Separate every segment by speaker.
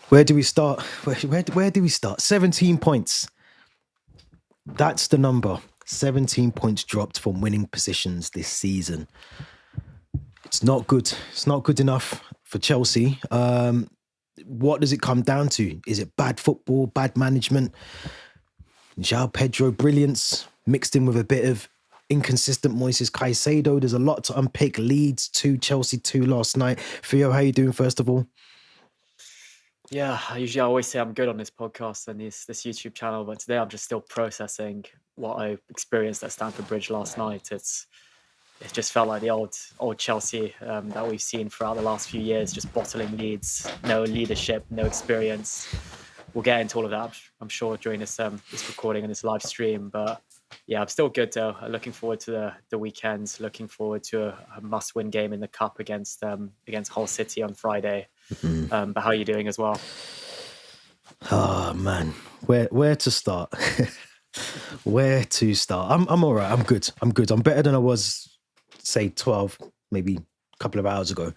Speaker 1: Where do we start? Where do we start? 17 points. That's the number. 17 points dropped from winning positions this season. It's not good. It's not good enough for Chelsea. What does it come down to? Is it bad football, bad management? Joao Pedro brilliance mixed in with a bit of inconsistent Moisés Caicedo. There's a lot to unpick. Leeds 2, Chelsea 2 last night. Theo, how you doing first of all?
Speaker 2: Yeah, I always say I'm good on this podcast and this YouTube channel, but today I'm just still processing what I experienced at Stamford Bridge last night. It just felt like the old Chelsea that we've seen throughout the last few years, just bottling leads, no leadership, no experience. We'll get into all of that, I'm sure, during this recording and this live stream. But yeah, I'm still good though. Looking forward to the weekends. Looking forward to a must-win game in the cup against Hull City on Friday. But how are you doing as well?
Speaker 1: Oh man, where to start? Where to start? I'm all right. I'm good. I'm better than I was, say, 12, maybe a couple of hours ago.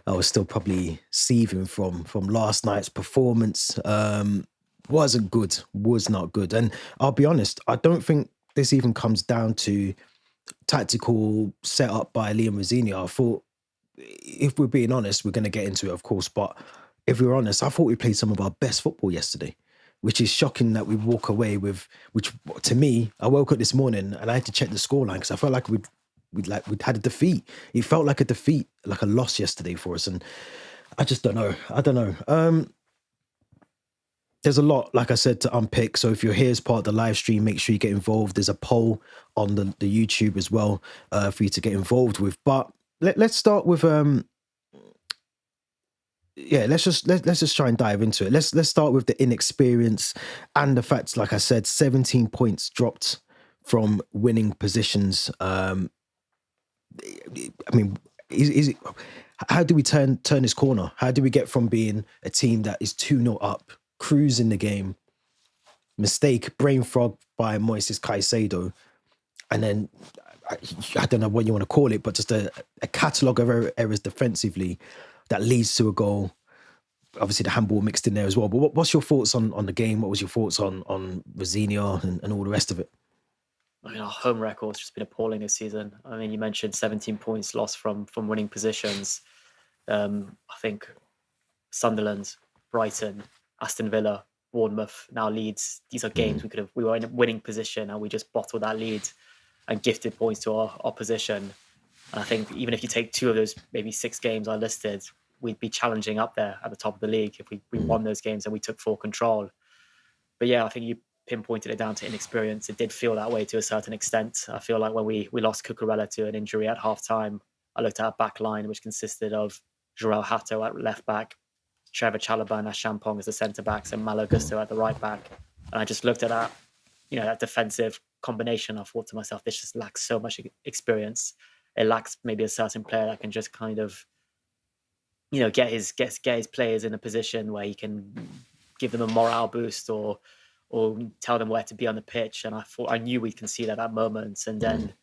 Speaker 1: I was still probably seething from last night's performance. Wasn't good. Was not good. And I'll be honest, I don't think this even comes down to tactical setup by Liam Rosenior. I thought, if we're being honest, we're going to get into it, of course, but if we're honest, I thought we played some of our best football yesterday, which is shocking that we walk away with, which to me, I woke up this morning and I had to check the scoreline because I felt like we'd had a defeat. It felt like a defeat, like a loss yesterday for us. And I just don't know. I don't know. There's a lot, like I said, to unpick. So if you're here as part of the live stream, make sure you get involved. There's a poll on the YouTube as well for you to get involved with. But let's start with let's just try and dive into it. Let's start with the inexperience and the fact, like I said, 17 points dropped from winning positions. I mean, is it? How do we turn this corner? How do we get from being a team that is 2-0 up, cruising the game, mistake, brain fog by Moisés Caicedo, and then I don't know what you want to call it, but just a catalogue of errors defensively that leads to a goal. Obviously, the handball mixed in there as well. But what's your thoughts on the game? What was your thoughts on Rosenior and all the rest of it?
Speaker 2: I mean, our home record's just been appalling this season. I mean, you mentioned 17 points lost from winning positions. I think Sunderland, Brighton, Aston Villa, Bournemouth, now Leeds. These are games we were in a winning position and we just bottled that lead and gifted points to our opposition. And I think even if you take 2 of those maybe 6 games I listed, we'd be challenging up there at the top of the league if we won those games and we took full control. But yeah, I think you pinpointed it down to inexperience. It did feel that way to a certain extent. I feel like when we lost Cucurella to an injury at halftime, I looked at our back line, which consisted of Joao Hato at left back, Trevor Chalobah and Acheampong as the centre backs, and Malo Gusto at the right back. And I just looked at that, that defensive combination. I thought to myself, this just lacks so much experience. It lacks maybe a certain player that can just kind of, get his players in a position where he can give them a morale boost or tell them where to be on the pitch. And I knew we can see that at moments. And then,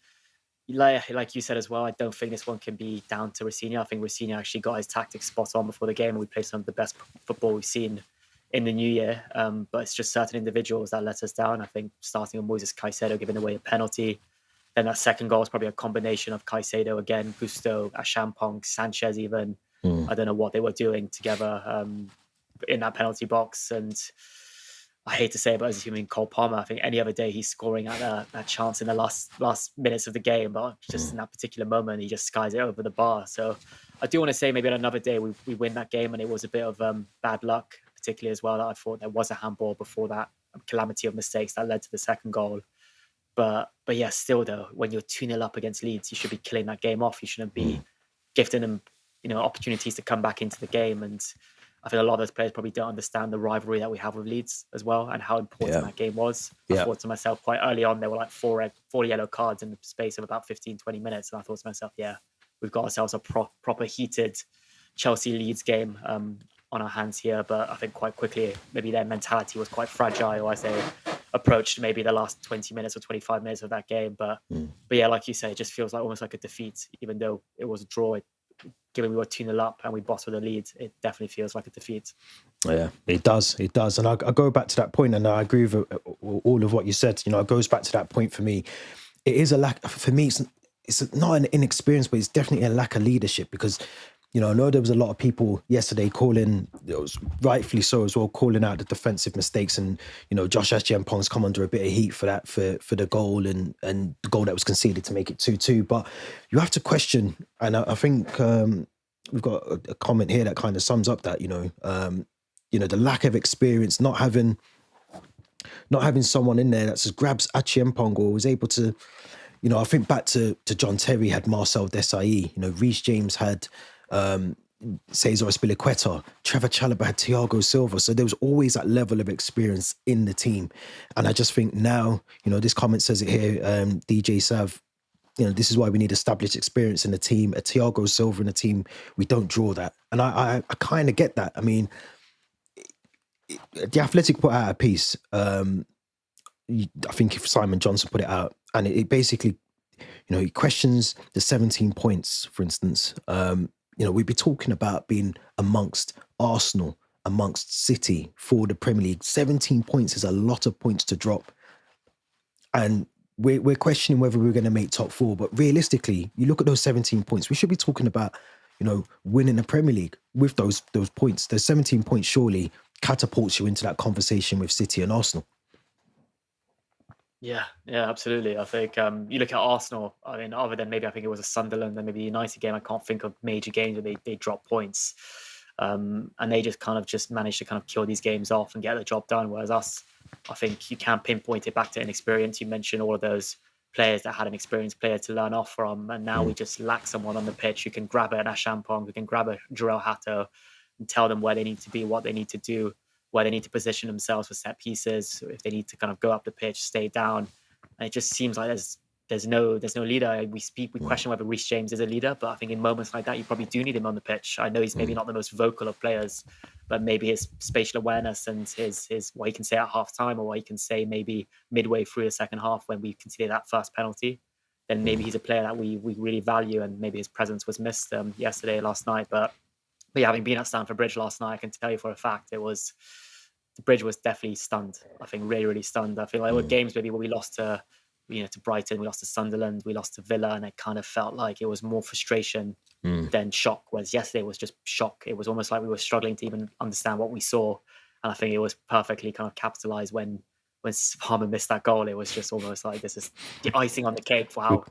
Speaker 2: like you said as well, I don't think this one can be down to Rosenior. I think Rosenior actually got his tactics spot on before the game, and we played some of the best football we've seen in the new year. But it's just certain individuals that let us down. I think starting with Moisés Caicedo giving away a penalty. Then that second goal is probably a combination of Caicedo again, Gusto, Acheampong, Sanchez even. I don't know what they were doing together in that penalty box. And I hate to say it, but as a human, Cole Palmer, I think any other day he's scoring at that chance in the last minutes of the game, but just in that particular moment, he just skies it over the bar. So I do want to say maybe on another day we win that game, and it was a bit of bad luck, particularly as well. That I thought there was a handball before that calamity of mistakes that led to the second goal. But yeah, still though, when you're 2-0 up against Leeds, you should be killing that game off. You shouldn't be gifting them, opportunities to come back into the game. And I think a lot of those players probably don't understand the rivalry that we have with Leeds as well and how important that game was. I thought to myself quite early on, there were like four yellow cards in the space of about 15, 20 minutes. And I thought to myself, yeah, we've got ourselves a proper heated Chelsea-Leeds game on our hands here. But I think quite quickly, maybe their mentality was quite fragile as they approached maybe the last 20 minutes or 25 minutes of that game. But yeah, like you say, it just feels like almost like a defeat, even though it was a draw. given we were 2-0 up and we bottled the lead, it definitely feels like a defeat.
Speaker 1: Yeah, it does. And I go back to that point, and I agree with all of what you said. It goes back to that point for me. It is a lack, for me, it's not an inexperience, but it's definitely a lack of leadership, because I know there was a lot of people yesterday calling, it was rightfully so as well, calling out the defensive mistakes, and Josh Acheampong's come under a bit of heat for that, for the goal and the goal that was conceded to make it 2-2. But you have to question, and I think we've got a comment here that kind of sums up that the lack of experience, not having someone in there that just grabs Acheampong or was able to, I think back to John Terry had Marcel Desailly, Reece James had Cesar Azpilicueta, Trevor Chalobah had Thiago Silva. So there was always that level of experience in the team. And I just think now, this comment says it here, DJ Sav, this is why we need established experience in the team, a Thiago Silva in the team. We don't draw that. And I kind of get that. I mean, The Athletic put out a piece. I think if Simon Johnson put it out, and it basically, he questions the 17 points, for instance. We'd be talking about being amongst Arsenal, amongst City for the Premier League. 17 points is a lot of points to drop. And we're questioning whether we're going to make top four. But realistically, you look at those 17 points, we should be talking about, winning the Premier League with those points. Those 17 points surely catapults you into that conversation with City and Arsenal.
Speaker 2: Yeah, absolutely. I think you look at Arsenal, I mean, other than maybe I think it was a Sunderland and maybe the United game, I can't think of major games where they drop points. And they just kind of managed to kind of kill these games off and get the job done. Whereas us, I think you can pinpoint it back to inexperience. You mentioned all of those players that had an experienced player to learn off from. And now we just lack someone on the pitch who can grab an Acheampong, who can grab a Joao Hato and tell them where they need to be, what they need to do, where they need to position themselves for set pieces, if they need to kind of go up the pitch, stay down. And it just seems like there's no leader. We question whether Reece James is a leader, but I think in moments like that, you probably do need him on the pitch. I know he's maybe not the most vocal of players, but maybe his spatial awareness and his what he can say at half time or what he can say maybe midway through the second half when we consider that first penalty, then maybe he's a player that we really value, and maybe his presence was missed yesterday, last night. But yeah, having been at Stamford Bridge last night, I can tell you for a fact the Bridge was definitely stunned. I think really, really stunned. I feel like there were games maybe where we lost to Brighton, we lost to Sunderland, we lost to Villa, and it kind of felt like it was more frustration than shock. Whereas yesterday was just shock. It was almost like we were struggling to even understand what we saw. And I think it was perfectly kind of capitalized when Palmer missed that goal. It was just almost like this is the icing on the cake for how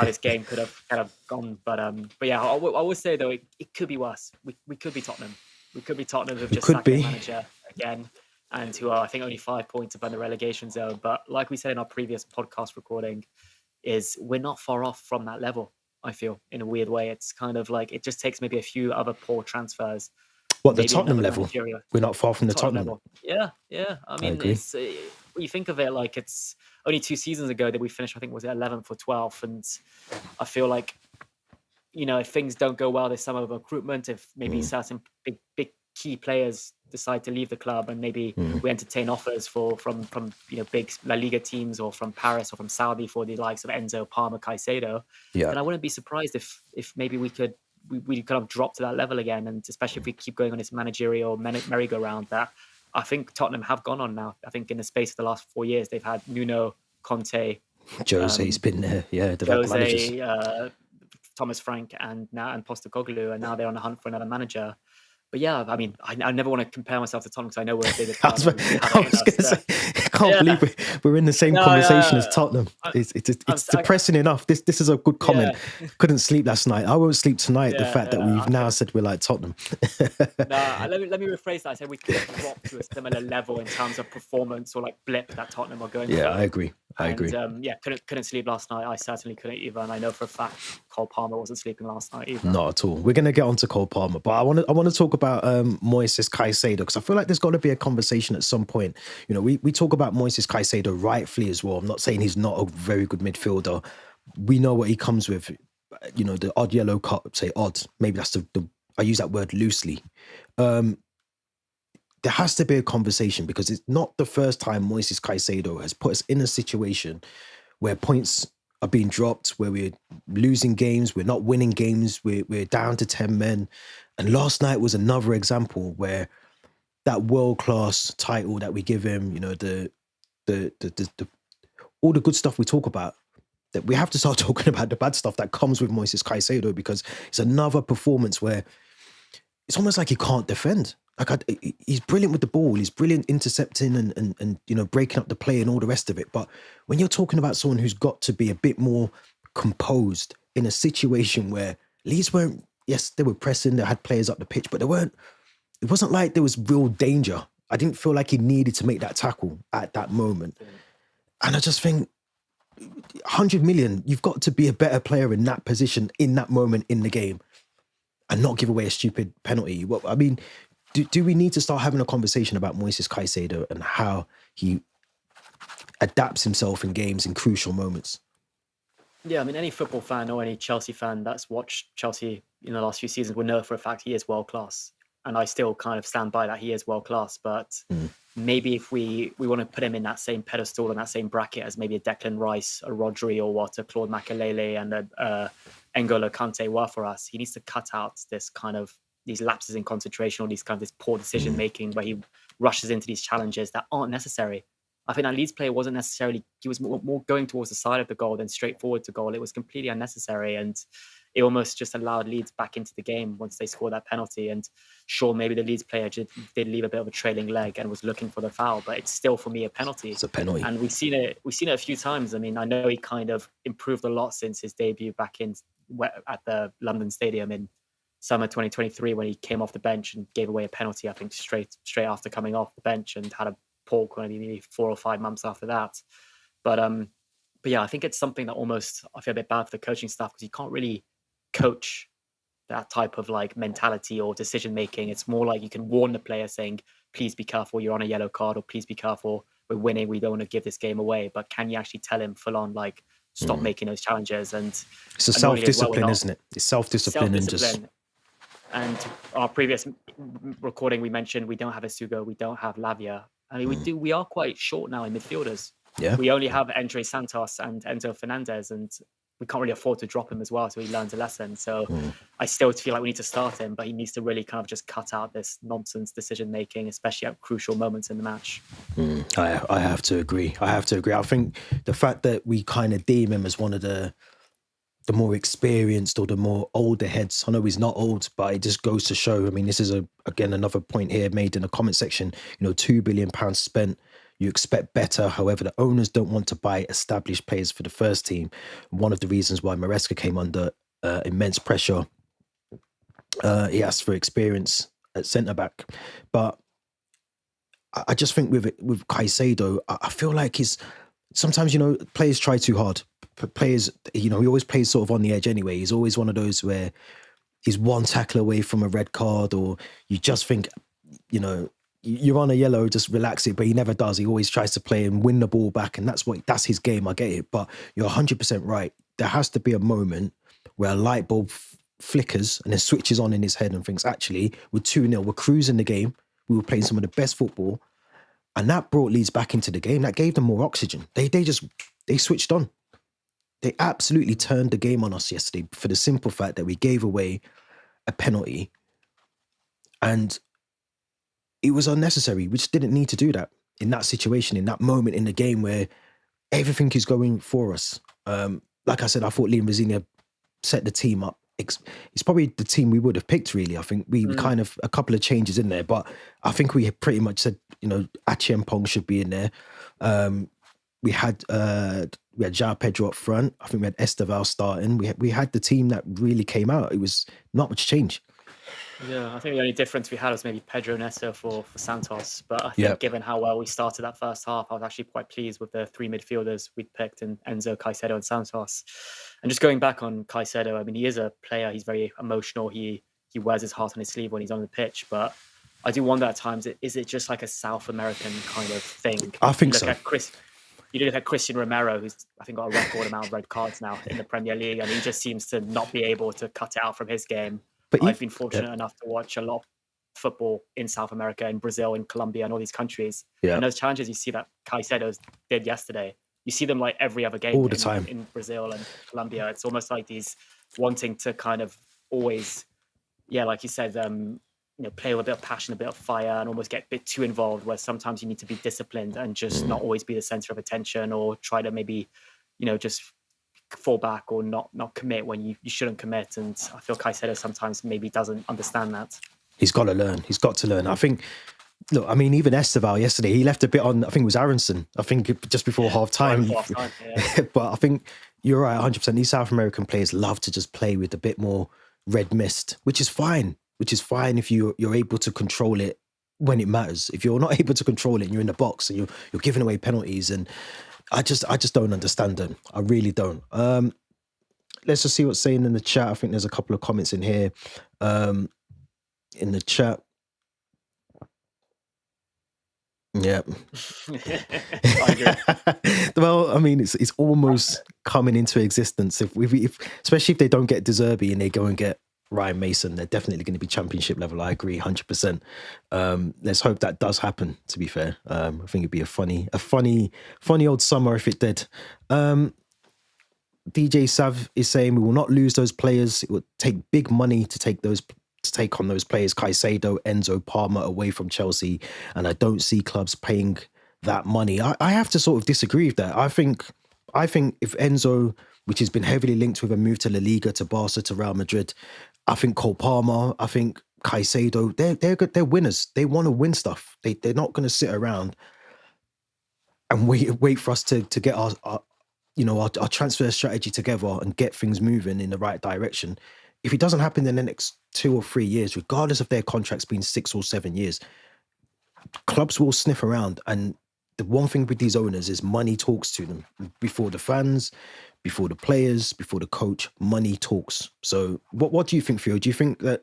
Speaker 2: this game could have kind of gone. But yeah, I would say though it could be worse. We could be Tottenham. We could be Tottenham who've just sacked their manager again, and who are, I think, only 5 points above the relegation zone. But like we said in our previous podcast recording, we're not far off from that level, I feel, in a weird way. It's kind of like it just takes maybe a few other poor transfers.
Speaker 1: What, the Tottenham level? We're not far from the Tottenham level.
Speaker 2: Yeah. I mean, it's when you think of it, like it's only 2 seasons ago that we finished, I think, was it 11th or 12th? And I feel like, if things don't go well this summer with recruitment, if maybe certain big key players decide to leave the club, and maybe we entertain offers from big La Liga teams or from Paris or from Saudi for the likes of Enzo, Palmer, Caicedo, then I wouldn't be surprised if maybe we kind of drop to that level again, and especially if we keep going on this managerial merry-go-round that I think Tottenham have gone on now. I think in the space of the last 4 years, they've had Nuno, Conte,
Speaker 1: Jose's been there,
Speaker 2: Jose, Thomas Frank and Postecoglou, and now they're on the hunt for another manager. But yeah, I mean, I never want to compare myself to Tottenham because I know we're a bigger club.
Speaker 1: I can't believe we're in the same conversation as Tottenham. It's depressing enough. This is a good comment. Couldn't sleep last night. I won't sleep tonight. The fact that we've now said we're like Tottenham.
Speaker 2: Let me rephrase that. I said we could drop to a similar level in terms of performance or like blip that Tottenham are going through.
Speaker 1: I agree.
Speaker 2: Couldn't sleep last night. I certainly couldn't either, and I know for a fact Cole Palmer wasn't sleeping last night either.
Speaker 1: Not at all. We're going to get on to Cole Palmer, but I want to talk about Moisés Caicedo, because I feel like there's got to be a conversation at some point. We talk about Moisés Caicedo rightfully as well. I'm not saying he's not a very good midfielder. We know what he comes with. The odd yellow card. Say odd. Maybe that's the I use that word loosely. There has to be a conversation, because it's not the first time Moisés Caicedo has put us in a situation where points are being dropped, where we're losing games, we're not winning games, we're down to 10 men. And last night was another example where that world-class title that we give him, you know, the all the good stuff we talk about, that we have to start talking about the bad stuff that comes with Moisés Caicedo, because it's another performance where it's almost like he can't defend. Like he's brilliant with the ball, he's brilliant intercepting and you know, breaking up the play and all the rest of it. But when you're talking about someone who's got to be a bit more composed in a situation where Leeds weren't, yes, they were pressing, they had players up the pitch, but it wasn't like there was real danger. I didn't feel like he needed to make that tackle at that moment. And I just think 100 million, you've got to be a better player in that position, in that moment in the game, and not give away a stupid penalty. Well, I mean, do we need to start having a conversation about Moisés Caicedo and how he adapts himself in games in crucial moments?
Speaker 2: Yeah, I mean, any football fan or any Chelsea fan that's watched Chelsea in the last few seasons will know for a fact he is world class. And I still kind of stand by that he is world class. But maybe if we want to put him in that same pedestal and that same bracket as maybe a Declan Rice, a Rodri, or what, a Claude Makelele and a N'Golo Kante were for us, he needs to cut out this kind of these lapses in concentration or these kind of this poor decision making where he rushes into these challenges that aren't necessary. I think that Leeds player wasn't necessarily, he was more going towards the side of the goal than straight forward to goal. It was completely unnecessary, and it almost just allowed Leeds back into the game once they scored that penalty. And sure, maybe the Leeds player did leave a bit of a trailing leg and was looking for the foul, but it's still, for me, a penalty.
Speaker 1: It's a penalty.
Speaker 2: And we've seen it a few times. I mean, I know he kind of improved a lot since his debut back in at the London Stadium in summer 2023 when he came off the bench and gave away a penalty, I think, straight after coming off the bench, and had a poor maybe 4 or 5 months after that. But yeah, I think it's something that almost I feel a bit bad for the coaching staff, because you can't really coach that type of like mentality or decision making. It's more like you can warn the player saying, please be careful, you're on a yellow card, or please be careful, we're winning, we don't want to give this game away. But can you actually tell him full on, like, stop making those challenges? And
Speaker 1: it's a self-discipline, isn't it? It's self-discipline.
Speaker 2: And our previous recording, we mentioned we don't have Asugo, we don't have Lavia. I mean, we are quite short now in midfielders.
Speaker 1: Yeah.
Speaker 2: We only have Andre Santos and Enzo Fernandez, and we can't really afford to drop him as well, so he learns a lesson. So I still feel like we need to start him, but he needs to really kind of just cut out this nonsense decision making, especially at crucial moments in the match.
Speaker 1: I have to agree. I think the fact that we kind of deem him as one of the more experienced or the more older heads, I know he's not old, but it just goes to show. I mean, this is again another point here made in the comment section. You know, £2 billion spent. You expect better. However, the owners don't want to buy established players for the first team. One of the reasons why Maresca came under immense pressure, he asked for experience at centre-back. But I just think with Caicedo, I feel like sometimes, you know, players try too hard. Players, you know, he always plays sort of on the edge anyway. He's always one of those where he's one tackle away from a red card, or you just think, you know, you're on a yellow, just relax it, but he never does. He always tries to play and win the ball back, and that's his game. I get it, but you're 100% right. There has to be a moment where a light bulb flickers and then switches on in his head and thinks, actually, we're 2-0, we're cruising the game, we were playing some of the best football, and that brought Leeds back into the game. That gave them more oxygen. They switched on. They absolutely turned the game on us yesterday for the simple fact that we gave away a penalty, and it was unnecessary. We just didn't need to do that in that situation, in that moment in the game where everything is going for us. Like I said, I thought Liam Rosenior set the team up. It's probably the team we would have picked, really. I think we kind of, a couple of changes in there, but I think we pretty much said, you know, Acheampong should be in there. We had Joao Pedro up front. I think we had Esteval starting. We had the team that really came out. It was not much change.
Speaker 2: Yeah, I think the only difference we had was maybe Pedro Neto for Santos. But I think given how well we started that first half, I was actually quite pleased with the 3 midfielders we'd picked in Enzo, Caicedo and Santos. And just going back on Caicedo, I mean, he is a player. He's very emotional. He wears his heart on his sleeve when he's on the pitch. But I do wonder at times, is it just like a South American kind of thing?
Speaker 1: I think so.
Speaker 2: You look at Christian Romero, who's, I think, got a record amount of red cards now in the Premier League, and he just seems to not be able to cut it out from his game. But I've been fortunate enough to watch a lot of football in South America, in Brazil, in Colombia, and all these countries. And those challenges you see that Caicedo did yesterday, you see them like every other game
Speaker 1: All the time.
Speaker 2: in Brazil and Colombia. It's almost like he's wanting to kind of always, like you said, play with a bit of passion, a bit of fire, and almost get a bit too involved, where sometimes you need to be disciplined and just not always be the center of attention, or try to maybe, just fall back or not commit when you shouldn't commit. And I feel Caicedo sometimes maybe doesn't understand that.
Speaker 1: He's got to learn. He's got to learn. I think, look, I mean, even Esteval yesterday, he left a bit on, I think it was Aronson, I think just before half time. But I think you're right, 100%. These South American players love to just play with a bit more red mist, which is fine. If you're able to control it when it matters. If you're not able to control it and you're in the box and you're giving away penalties, and I just don't understand them. I really don't. Let's just see what's saying in the chat. I think there's a couple of comments in here. In the chat. Yeah.
Speaker 2: I agree.
Speaker 1: Well, I mean, it's almost coming into existence. If especially if they don't get De Zerbi and they go and get Ryan Mason, they're definitely going to be championship level. I agree, 100%. Let's hope that does happen. To be fair, I think it'd be a funny old summer if it did. DJ Sav is saying we will not lose those players. It would take big money to take on those players, Caicedo, Enzo, Palmer, away from Chelsea, and I don't see clubs paying that money. I have to sort of disagree with that. I think if Enzo, which has been heavily linked with a move to La Liga, to Barca, to Real Madrid, I think Cole Palmer, I think Caicedo, they're winners. They want to win stuff. They're not going to sit around and wait for us to get our transfer strategy together and get things moving in the right direction. If it doesn't happen in the next 2 or 3 years, regardless of their contracts being 6 or 7 years, clubs will sniff around. And the one thing with these owners is money talks to them. Before the fans, before the players, before the coach, money talks. So what do you think, Theo? Do you think that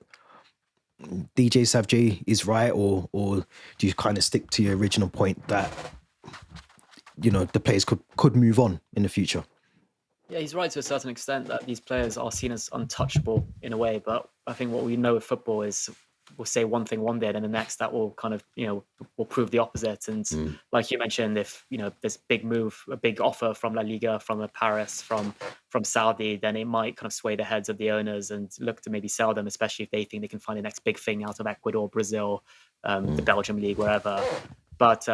Speaker 1: DJ Savjay is right, or do you kind of stick to your original point that the players could move on in the future?
Speaker 2: Yeah, he's right to a certain extent that these players are seen as untouchable in a way. But I think what we know with football is we'll say one thing one day, and then the next that will kind of, will prove the opposite. And like you mentioned, if, there's a big offer from La Liga, from Paris, from Saudi, then it might kind of sway the heads of the owners and look to maybe sell them, especially if they think they can find the next big thing out of Ecuador, Brazil, the Belgium league, wherever. But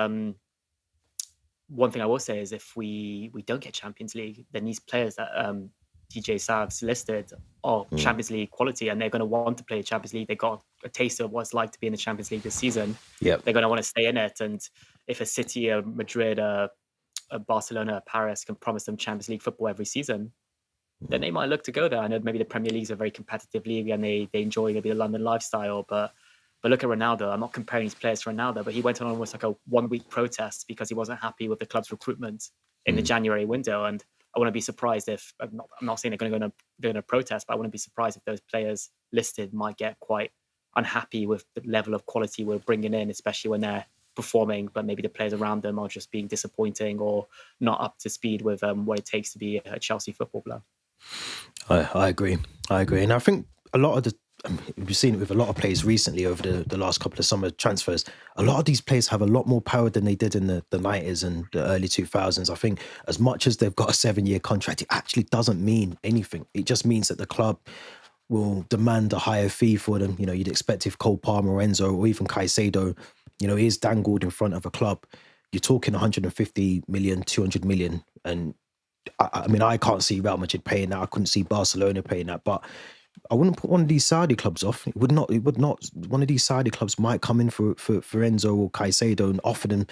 Speaker 2: one thing I will say is if we don't get Champions League, then these players that DJ Sav's listed are Champions League quality, and they're going to want to play Champions League. They got a taste of what it's like to be in the Champions League this season.
Speaker 1: Yep.
Speaker 2: They're going to want to stay in it. And if a City, a Madrid, a Barcelona, a Paris can promise them Champions League football every season, then they might look to go there. I know maybe the Premier League is a very competitive league and they enjoy maybe the London lifestyle, but look at Ronaldo. I'm not comparing these players to Ronaldo, but he went on almost like a 1-week protest because he wasn't happy with the club's recruitment in the January window. And I wouldn't be surprised if, I'm not saying they're going to protest, but I wouldn't be surprised if those players listed might get quite unhappy with the level of quality we're bringing in, especially when they're performing, but maybe the players around them are just being disappointing or not up to speed with what it takes to be a Chelsea football player.
Speaker 1: I agree. And I think a lot of we've seen it with a lot of players recently over the last couple of summer transfers. A lot of these players have a lot more power than they did in the 90s and the early 2000s. I think as much as they've got a 7-year contract, it actually doesn't mean anything. It just means that the club will demand a higher fee for them. You'd expect if Cole Palmer, or Enzo, or even Caicedo, is dangled in front of a club, you're talking 150 million, 200 million. And I mean, I can't see Real Madrid paying that. I couldn't see Barcelona paying that, but I wouldn't put one of these Saudi clubs off. It would not. One of these Saudi clubs might come in for Enzo or Caicedo and offer them,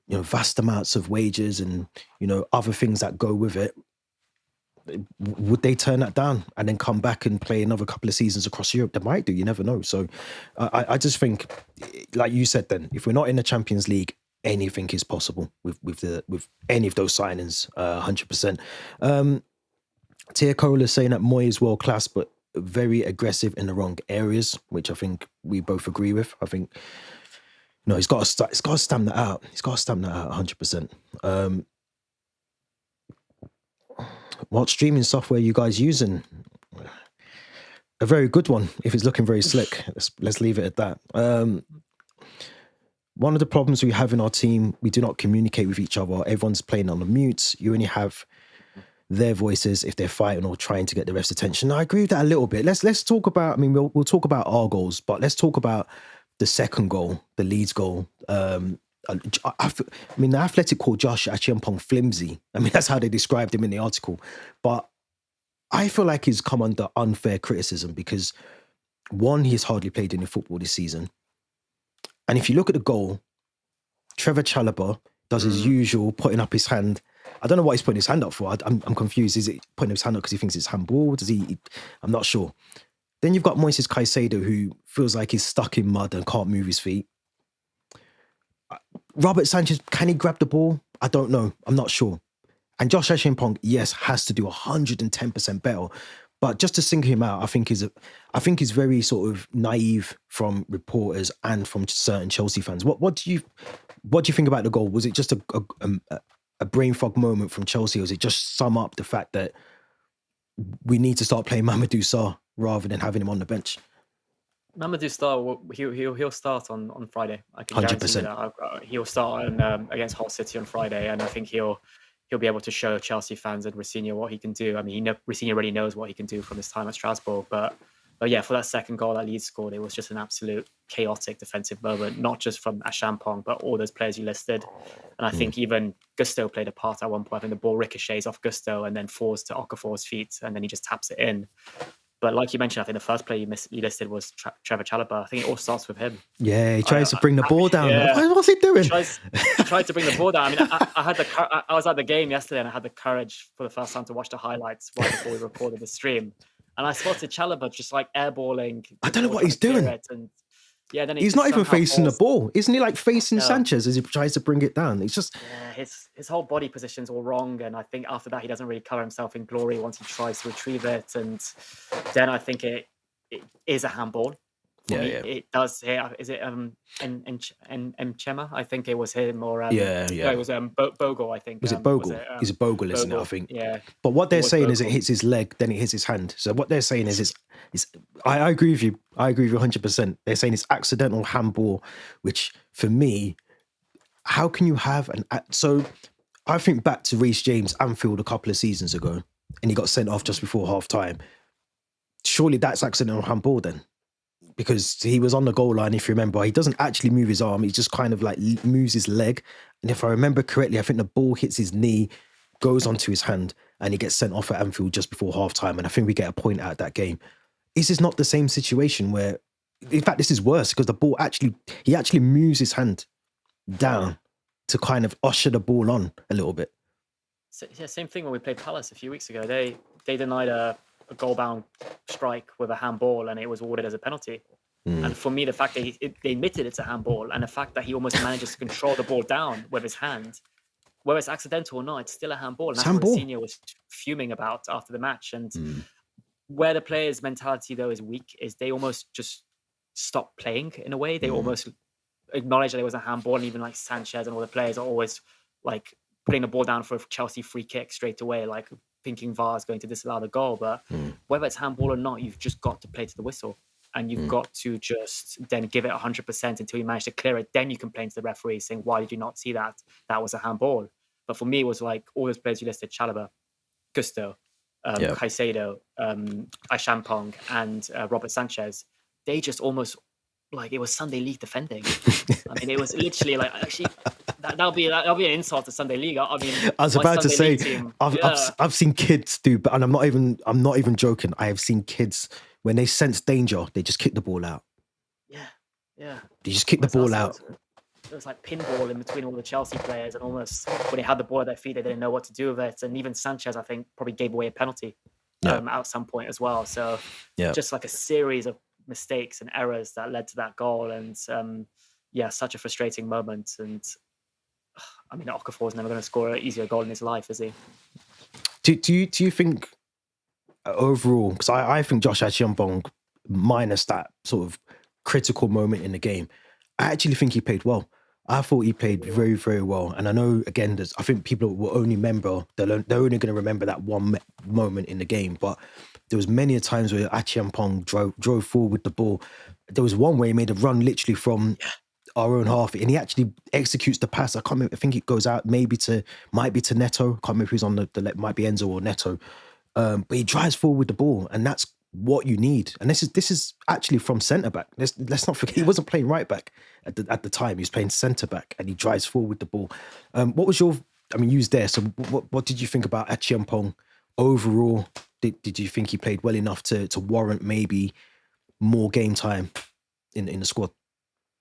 Speaker 1: vast amounts of wages and, other things that go with it. Would they turn that down and then come back and play another couple of seasons across Europe? They might do. You never know. So I just think, like you said, then if we're not in the Champions League, anything is possible with any of those signings. 100%. Tia Cole is saying that Moy is world class, but very aggressive in the wrong areas, which I think we both agree with. I think he's got to stamp that out. He's got to stamp that out 100%. What streaming software are you guys using? A very good one. If it's looking very slick, let's leave it at that. one of the problems we have in our team, we do not communicate with each other. Everyone's playing on the mutes. You only have their voices if they're fighting or trying to get the ref's attention. I agree with that a little bit. Let's talk about. I mean, we'll talk about our goals, but let's talk about the second goal, the Leeds goal. I mean, the Athletic called Josh Acheampong flimsy. I mean, that's how they described him in the article. But I feel like he's come under unfair criticism because, one, he's hardly played any football this season. And if you look at the goal, Trevor Chalobah does his usual putting up his hand. I don't know what he's putting his hand up for. I'm confused. Is it putting his hand up because he thinks it's handball? Does he? I'm not sure. Then you've got Moisés Caicedo, who feels like he's stuck in mud and can't move his feet. Robert Sanchez, can he grab the ball? I don't know. I'm not sure. And Josh Acheampong, yes, has to do 110% better. But just to single him out, I think is very sort of naive from reporters and from certain Chelsea fans. What do you think about the goal? Was it just a brain fog moment from Chelsea, or was it just sum up the fact that we need to start playing Mamadou Sarr rather than having him on the bench?
Speaker 2: Mamadou Sarr, he'll start on Friday. I can guarantee you that. He'll start against Hull City on Friday, and I think he'll be able to show Chelsea fans and Rosenior what he can do. I mean, Rosenior already knows what he can do from his time at Strasbourg, but yeah, for that second goal that Leeds scored, it was just an absolute chaotic defensive moment, not just from Acheampong, but all those players you listed. And I think even Gusto played a part at one point. I think the ball ricochets off Gusto and then falls to Okafor's feet, and then he just taps it in. But like you mentioned, I think the first player you listed was Trevor Chalobah. I think it all starts with him.
Speaker 1: Yeah, he tries to bring the ball down. Yeah. What's he doing?
Speaker 2: He tried to bring the ball down. I mean, I was at the game yesterday and I had the courage for the first time to watch the highlights right before we recorded the stream. And I spotted Chalobah just like airballing.
Speaker 1: I don't know what he's doing.
Speaker 2: And yeah, then
Speaker 1: he's not even facing the ball. Isn't he like facing Sanchez as he tries to bring it down? It's just
Speaker 2: his whole body position's all wrong, and I think after that he doesn't really cover himself in glory once he tries to retrieve it, and then I think it is a handball. It does. Is it Chema? I think it was him, or No, it was Bogle. I think
Speaker 1: was it Bogle? He's a Bogle, isn't it? I think.
Speaker 2: Yeah.
Speaker 1: But what they're saying is it hits his leg, then it hits his hand. So what they're saying is it's I agree with you. I agree with you 100%. They're saying it's accidental handball, which for me, how can you have so I think back to Reece James Anfield a couple of seasons ago, and he got sent off just before half time. Surely that's accidental handball then. Because he was on the goal line, if you remember. He doesn't actually move his arm. He just kind of like moves his leg. And if I remember correctly, I think the ball hits his knee, goes onto his hand, and he gets sent off at Anfield just before halftime. And I think we get a point out of that game. This is not the same situation where, in fact, this is worse because the ball he actually moves his hand down to kind of usher the ball on a little bit.
Speaker 2: So, yeah, same thing when we played Palace a few weeks ago. They denied a goal-bound strike with a handball, and it was awarded as a penalty. And for me, the fact that they admitted it's a handball, and the fact that he almost manages to control the ball down with his hand, whether it's accidental or not, it's still a handball. And that's what Rosenior was fuming about after the match. And where the players' mentality, though, is weak is they almost just stop playing in a way. They almost acknowledge that it was a handball, and even like Sanchez and all the players are always like putting the ball down for a Chelsea free kick straight away, like thinking VAR is going to disallow the goal. But whether it's handball or not, you've just got to play to the whistle, and you've got to just then give it 100% until you manage to clear it. Then you complain to the referee saying, why did you not see that? That was a handball. But for me, it was like all those players you listed, Chalobah, Gusto, Caicedo, Acheampong, and Robert Sanchez, they just almost like it was Sunday League defending. I mean, it was literally like, actually, that'll be an insult to Sunday League. I mean,
Speaker 1: I was about to say, I've seen kids do, but and I'm not even joking. I have seen kids when they sense danger, they just kick the ball out.
Speaker 2: Yeah.
Speaker 1: They just kick the ball out.
Speaker 2: It was like pinball in between all the Chelsea players, and almost when they had the ball at their feet, they didn't know what to do with it. And even Sanchez, I think, probably gave away a penalty at some point as well. So just like a series of mistakes and errors that led to that goal, and such a frustrating moment. And I mean, Okafor's never going to score an easier goal in his life, is he?
Speaker 1: Do you think overall? Because I think Josh Acheampong, minus that sort of critical moment in the game, I actually think he played well. I thought he played very, very well. And I know, again, I think people will only remember, they're only going to remember that one moment in the game. But there was many a times where Acheampong drove forward with the ball. There was one where he made a run literally from our own half, and he actually executes the pass. I can't remember, I think it goes out might be to Neto. Can't remember who's on the left, might be Enzo or Neto. But he drives forward with the ball, and that's what you need. And this is actually from centre back. Let's not forget he wasn't playing right back at the time. He was playing centre back, and he drives forward with the ball. What was your? I mean, you was there. So what did you think about Acheampong overall? Did you think he played well enough to warrant maybe more game time in the squad?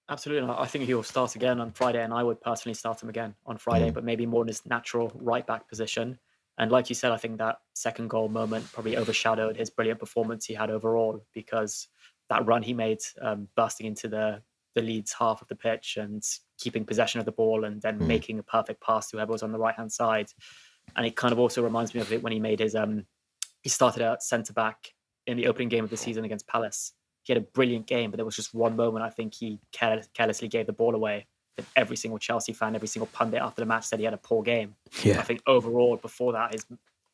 Speaker 2: Absolutely. I think he will start again on Friday, and I would personally start him again on Friday, but maybe more in his natural right back position. And like you said, I think that second goal moment probably overshadowed his brilliant performance he had overall, because that run he made, bursting into the Leeds half of the pitch and keeping possession of the ball, and then making a perfect pass to whoever was on the right hand side. And it kind of also reminds me of it when he made his he started at centre back in the opening game of the season against Palace. He had a brilliant game, but there was just one moment I think he carelessly gave the ball away. That every single Chelsea fan, every single pundit after the match said he had a poor game.
Speaker 1: Yeah.
Speaker 2: I think overall, before that,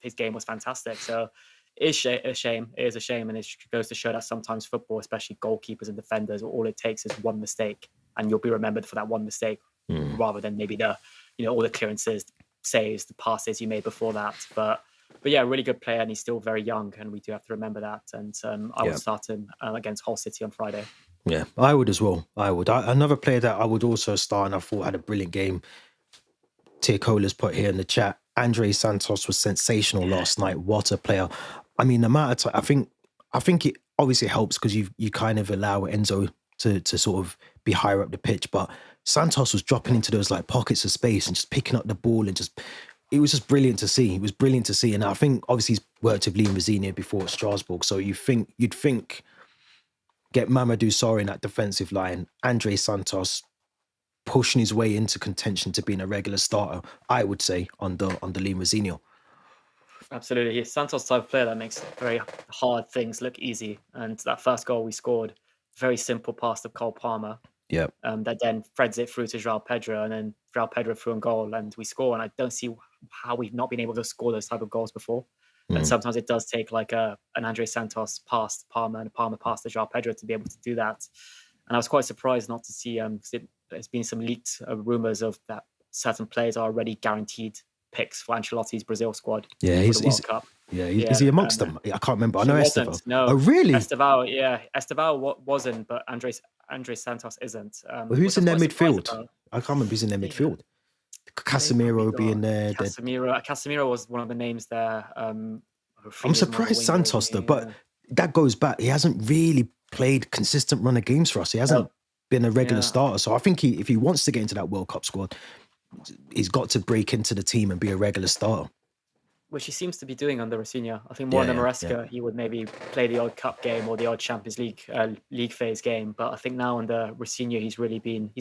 Speaker 2: his game was fantastic. So it is a shame. It is a shame, and it goes to show that sometimes football, especially goalkeepers and defenders, all it takes is one mistake, and you'll be remembered for that one mistake, rather than maybe all the clearances, saves, the passes you made before that. But yeah, really good player, and he's still very young, and we do have to remember that. And I would start him against Hull City on Friday.
Speaker 1: Yeah, I would as well. I would. Another player that I would also start, and I thought had a brilliant game. Tiacola's put here in the chat. Andre Santos was sensational last night. What a player! I mean, the amount of time. I think it obviously helps because you kind of allow Enzo to sort of be higher up the pitch, but Santos was dropping into those like pockets of space and just picking up the ball, and it was just brilliant to see. It was brilliant to see, and I think obviously he's worked with Liam Rosenior before at Strasbourg, so you'd think get Mamadou Sarr in that defensive line, Andre Santos pushing his way into contention to being a regular starter, I would say, under Liam Rosenior.
Speaker 2: Absolutely. He's Santos type of player that makes very hard things look easy. And that first goal we scored, very simple pass to Cole Palmer.
Speaker 1: Yeah.
Speaker 2: That then threads it through to Joao Pedro, and then Joao Pedro through on goal, and we score. And I don't see how we've not been able to score those type of goals before. And sometimes it does take like an Andre Santos pass to Palmer and a Palmer pass to Joao Pedro to be able to do that. And I was quite surprised not to see, there's been some leaked rumours of that certain players are already guaranteed picks for Ancelotti's Brazil squad.
Speaker 1: Yeah,
Speaker 2: he's World Cup.
Speaker 1: Yeah, is he amongst them? I can't remember. I know Esteval.
Speaker 2: No.
Speaker 1: Oh, really?
Speaker 2: Esteval wasn't, but Andre Santos isn't.
Speaker 1: Well, who's in their midfield? I can't remember who's in their midfield. Casemiro being there.
Speaker 2: Casemiro was one of the names there.
Speaker 1: I'm surprised Santos though, but that goes back. He hasn't really played consistent run of games for us. He hasn't been a regular starter. So I think if he wants to get into that World Cup squad, he's got to break into the team and be a regular starter.
Speaker 2: Which he seems to be doing under Rosenior. I think more than Maresca, he would maybe play the odd cup game or the odd Champions League phase game. But I think now under Rosenior, he's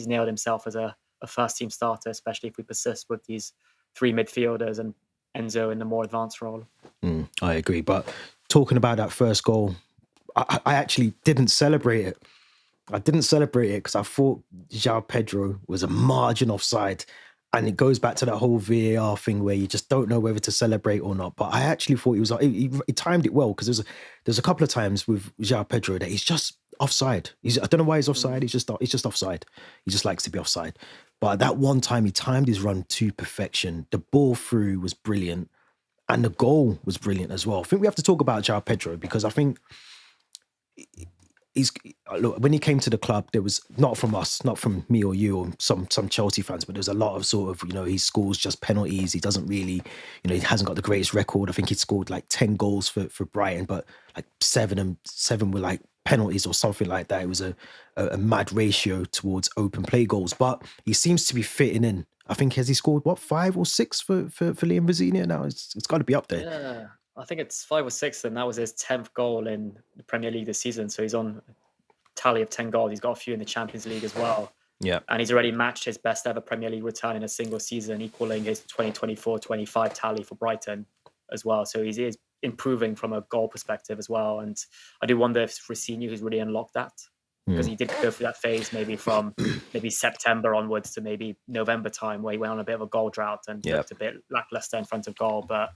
Speaker 2: nailed himself as a first team starter, especially if we persist with these three midfielders and Enzo in the more advanced role.
Speaker 1: I agree. But talking about that first goal, I actually didn't celebrate it. I didn't celebrate it because I thought Joao Pedro was a margin offside. And it goes back to that whole VAR thing where you just don't know whether to celebrate or not. But I actually thought he timed it well, because there's a couple of times with Joao Pedro that he's just offside. I don't know why he's offside. He's just offside. He just likes to be offside. But that one time he timed his run to perfection. The ball through was brilliant, and the goal was brilliant as well. I think we have to talk about Joao Pedro, because I think look, when he came to the club, there was, not from us, not from me or you or some Chelsea fans, but there's a lot of sort of, he scores just penalties. He doesn't really, he hasn't got the greatest record. I think he scored like 10 goals for Brighton, but like seven were like penalties or something like that. It was a mad ratio towards open play goals, but he seems to be fitting in. I think, has he scored 5 or 6 for Liam Rosenior now? It's got to be up there.
Speaker 2: Yeah. I think it's 5 or 6, and that was his 10th goal in the Premier League this season. So he's on a tally of 10 goals. He's got a few in the Champions League as well.
Speaker 1: Yeah.
Speaker 2: And he's already matched his best ever Premier League return in a single season, equaling his 2024-25 tally for Brighton as well. So he is improving from a goal perspective as well. And I do wonder if Rosenior has really unlocked that, because he did go through that phase maybe from September onwards to maybe November time, where he went on a bit of a goal drought and looked a bit lackluster in front of goal. But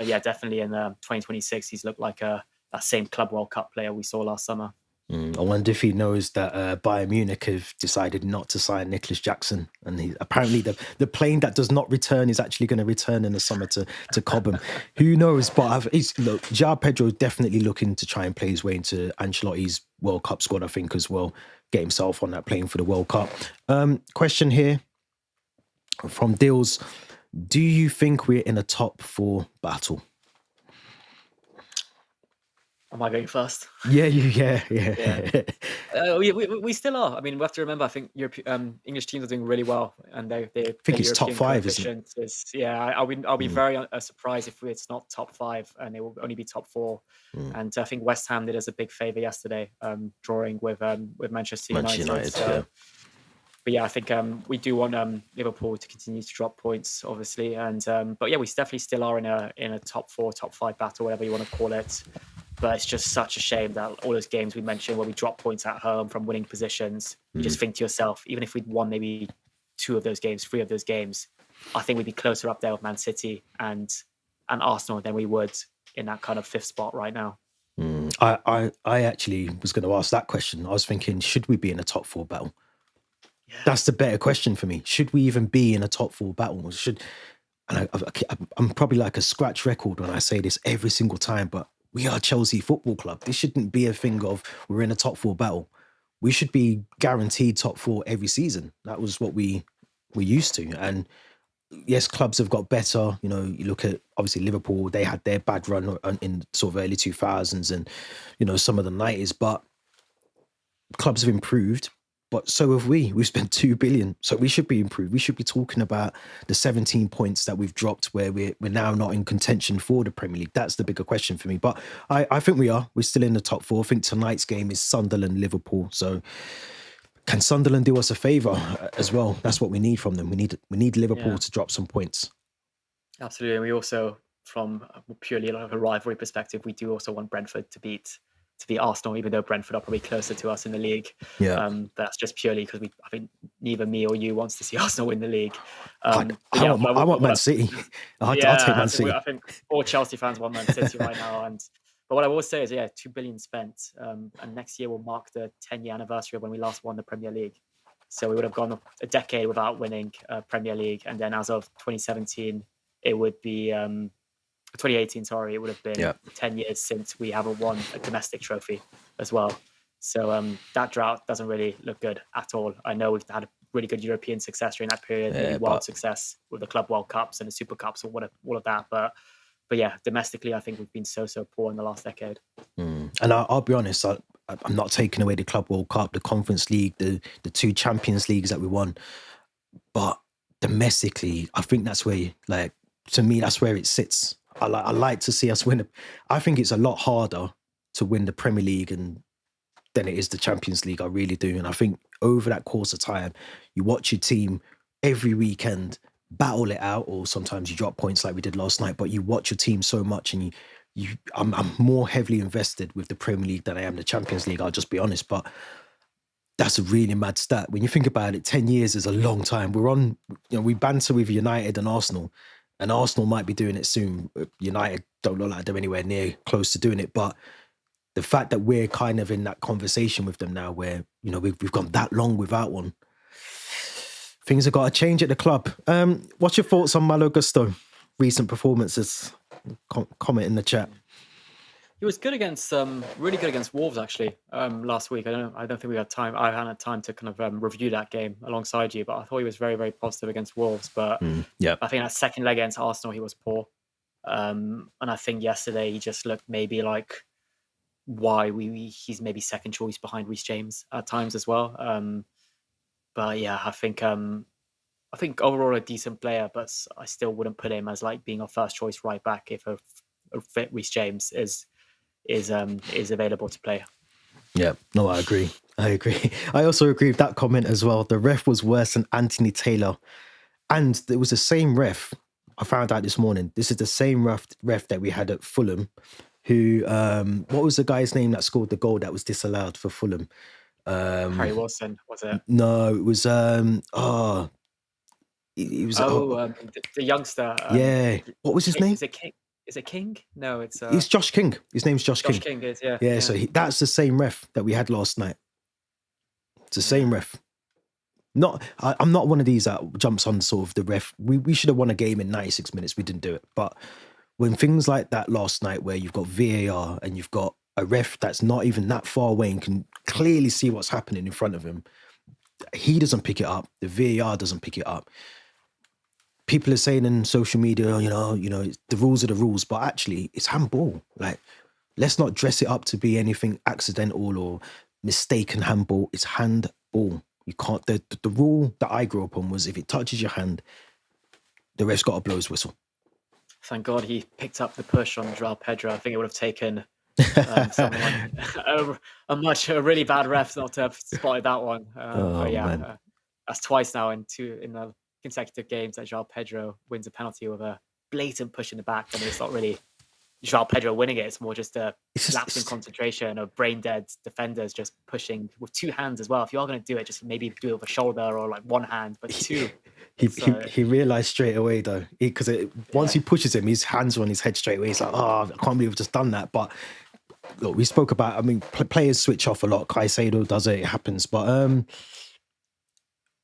Speaker 2: yeah, definitely in 2026, he's looked like that same Club World Cup player we saw last summer.
Speaker 1: I wonder if he knows that Bayern Munich have decided not to sign Nicholas Jackson, and apparently the plane that does not return is actually going to return in the summer to Cobham. Who knows? But look, Joao Pedro is definitely looking to try and play his way into Ancelotti's World Cup squad, I think, as well. Get himself on that plane for the World Cup. Question here from Dills: do you think we're in a top 4 battle?
Speaker 2: Am I going first?
Speaker 1: Yeah.
Speaker 2: We still are. I mean, we have to remember. I think English teams are doing really well, and they
Speaker 1: I think it's top 5, isn't it?
Speaker 2: I'll be very surprised if it's not top 5, and it will only be top 4. And I think West Ham did us a big favor yesterday, drawing with Manchester United. But yeah, I think we do want Liverpool to continue to drop points, obviously, and but yeah, we definitely still are in a top 4, top 5 battle, whatever you want to call it. But it's just such a shame that all those games we mentioned where we drop points at home from winning positions, you just think to yourself, even if we'd won maybe 2 of those games, 3 of those games, I think we'd be closer up there with Man City and Arsenal than we would in that kind of 5th spot right now.
Speaker 1: I actually was going to ask that question. I was thinking, should we be in a top 4 battle? Yeah. That's the better question for me. Should we even be in a top 4 battle? I'm probably like a scratch record when I say this every single time, but we are Chelsea Football Club. This shouldn't be a thing of we're in a top 4 battle. We should be guaranteed top 4 every season. That was what we were used to. And yes, clubs have got better. You know, you look at obviously Liverpool, they had their bad run in sort of early 2000s and, you know, some of the 90s, but clubs have improved. But so have we. We've spent 2 billion. So we should be improved. We should be talking about the 17 points that we've dropped where we're now not in contention for the Premier League. That's the bigger question for me. But I think we are. We're still in the top 4. I think tonight's game is Sunderland-Liverpool. So can Sunderland do us a favour as well? That's what we need from them. We need Liverpool to drop some points.
Speaker 2: Absolutely. And we also, from purely like a rivalry perspective, we do also want Brentford to beat Arsenal, even though Brentford are probably closer to us in the league. That's just purely because I think neither me or you wants to see Arsenal win the league.
Speaker 1: I want Man City. I'll take Man City.
Speaker 2: I think all Chelsea fans want Man City right now. But what I will say is, 2 billion spent, and next year will mark the 10-year anniversary of when we last won the Premier League. So we would have gone a decade without winning Premier League, and then as of 2017, it would be 2018, sorry, it would have been 10 years since we haven't won a domestic trophy as well. So that drought doesn't really look good at all. I know we've had a really good European success during that period, world success with the Club World Cups and the Super Cups and all of that. But yeah, domestically, I think we've been so poor in the last decade.
Speaker 1: And I'll be honest, I'm not taking away the Club World Cup, the Conference League, the 2 Champions Leagues that we won. But domestically, I think that's where, like, to me, that's where it sits. I like to see us win. I think it's a lot harder to win the Premier League than it is the Champions League. I really do. And I think over that course of time, you watch your team every weekend battle it out, or sometimes you drop points like we did last night, but you watch your team so much and I'm more heavily invested with the Premier League than I am the Champions League. I'll just be honest, but that's a really mad stat. When you think about it, 10 years is a long time. We banter with United and Arsenal might be doing it soon. United don't look like they're anywhere near close to doing it, but the fact that we're kind of in that conversation with them now where, you know, we've gone that long without one, things have got to change at the club. What's your thoughts on Malo Gusto? Recent performances? Comment in the chat.
Speaker 2: He was good against, really good against Wolves actually last week. I don't think we had time. I hadn't had time to kind of review that game alongside you, but I thought he was very, very positive against Wolves. But I think that second leg against Arsenal, he was poor. And I think yesterday he just looked maybe like why he's maybe second choice behind Reece James at times as well. But yeah, I think overall a decent player, but I still wouldn't put him as like being our first choice right back if a fit Reece James is available to play.
Speaker 1: Yeah, no, I agree. I also agree with that comment as well. The ref was worse than Anthony Taylor, and it was the same ref. I found out this morning. This is the same ref that we had at Fulham. Who? What was the guy's name that scored the goal that was disallowed for Fulham?
Speaker 2: Harry Wilson, was it?
Speaker 1: No, it was. He was.
Speaker 2: The youngster.
Speaker 1: Yeah. What was his name?
Speaker 2: Is it King? Is it King? No, it's
Speaker 1: It's Josh King. His name's Josh
Speaker 2: Josh
Speaker 1: King.
Speaker 2: King. Is yeah.
Speaker 1: Yeah, so that's the same ref that we had last night. It's the same ref. I'm not one of these that jumps on sort of the ref. We should have won a game in 96 minutes. We didn't do it. But when things like that last night, where you've got VAR and you've got a ref that's not even that far away and can clearly see what's happening in front of him, he doesn't pick it up. The VAR doesn't pick it up. People are saying in social media, you know, the rules are the rules, but actually it's handball. Like, let's not dress it up to be anything accidental or mistaken handball. It's handball. You can't. The rule that I grew up on was if it touches your hand, the ref's got to blow his whistle.
Speaker 2: Thank God he picked up the push on Joao Pedro. I think it would have taken someone a really bad ref not to have spotted that one. But yeah, that's twice now in the consecutive games that Joao Pedro wins a penalty with a blatant push in the back. I mean, it's not really Joao Pedro winning it. It's more just a lapse in concentration of brain dead defenders just pushing with two hands as well. If you are going to do it, just maybe do it with a shoulder or like one hand, but two.
Speaker 1: He realized straight away though, because once he pushes him, his hands are on his head straight away. He's like, oh, I can't believe I've just done that. But look, we spoke about, I mean, players switch off a lot. Caicedo does it happens. But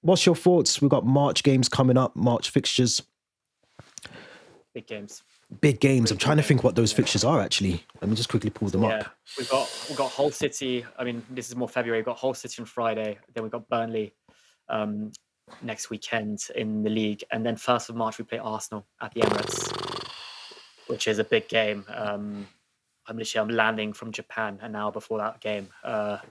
Speaker 1: what's your thoughts? We've got March games coming up, March fixtures.
Speaker 2: Big games.
Speaker 1: I'm trying to think what those fixtures are actually. Let me just quickly pull them up.
Speaker 2: We've got Hull City. I mean, this is more February. We've got Hull City on Friday. Then we've got Burnley next weekend in the league. And then 1st of March, we play Arsenal at the Emirates, which is a big game. I'm landing from Japan an hour before that game.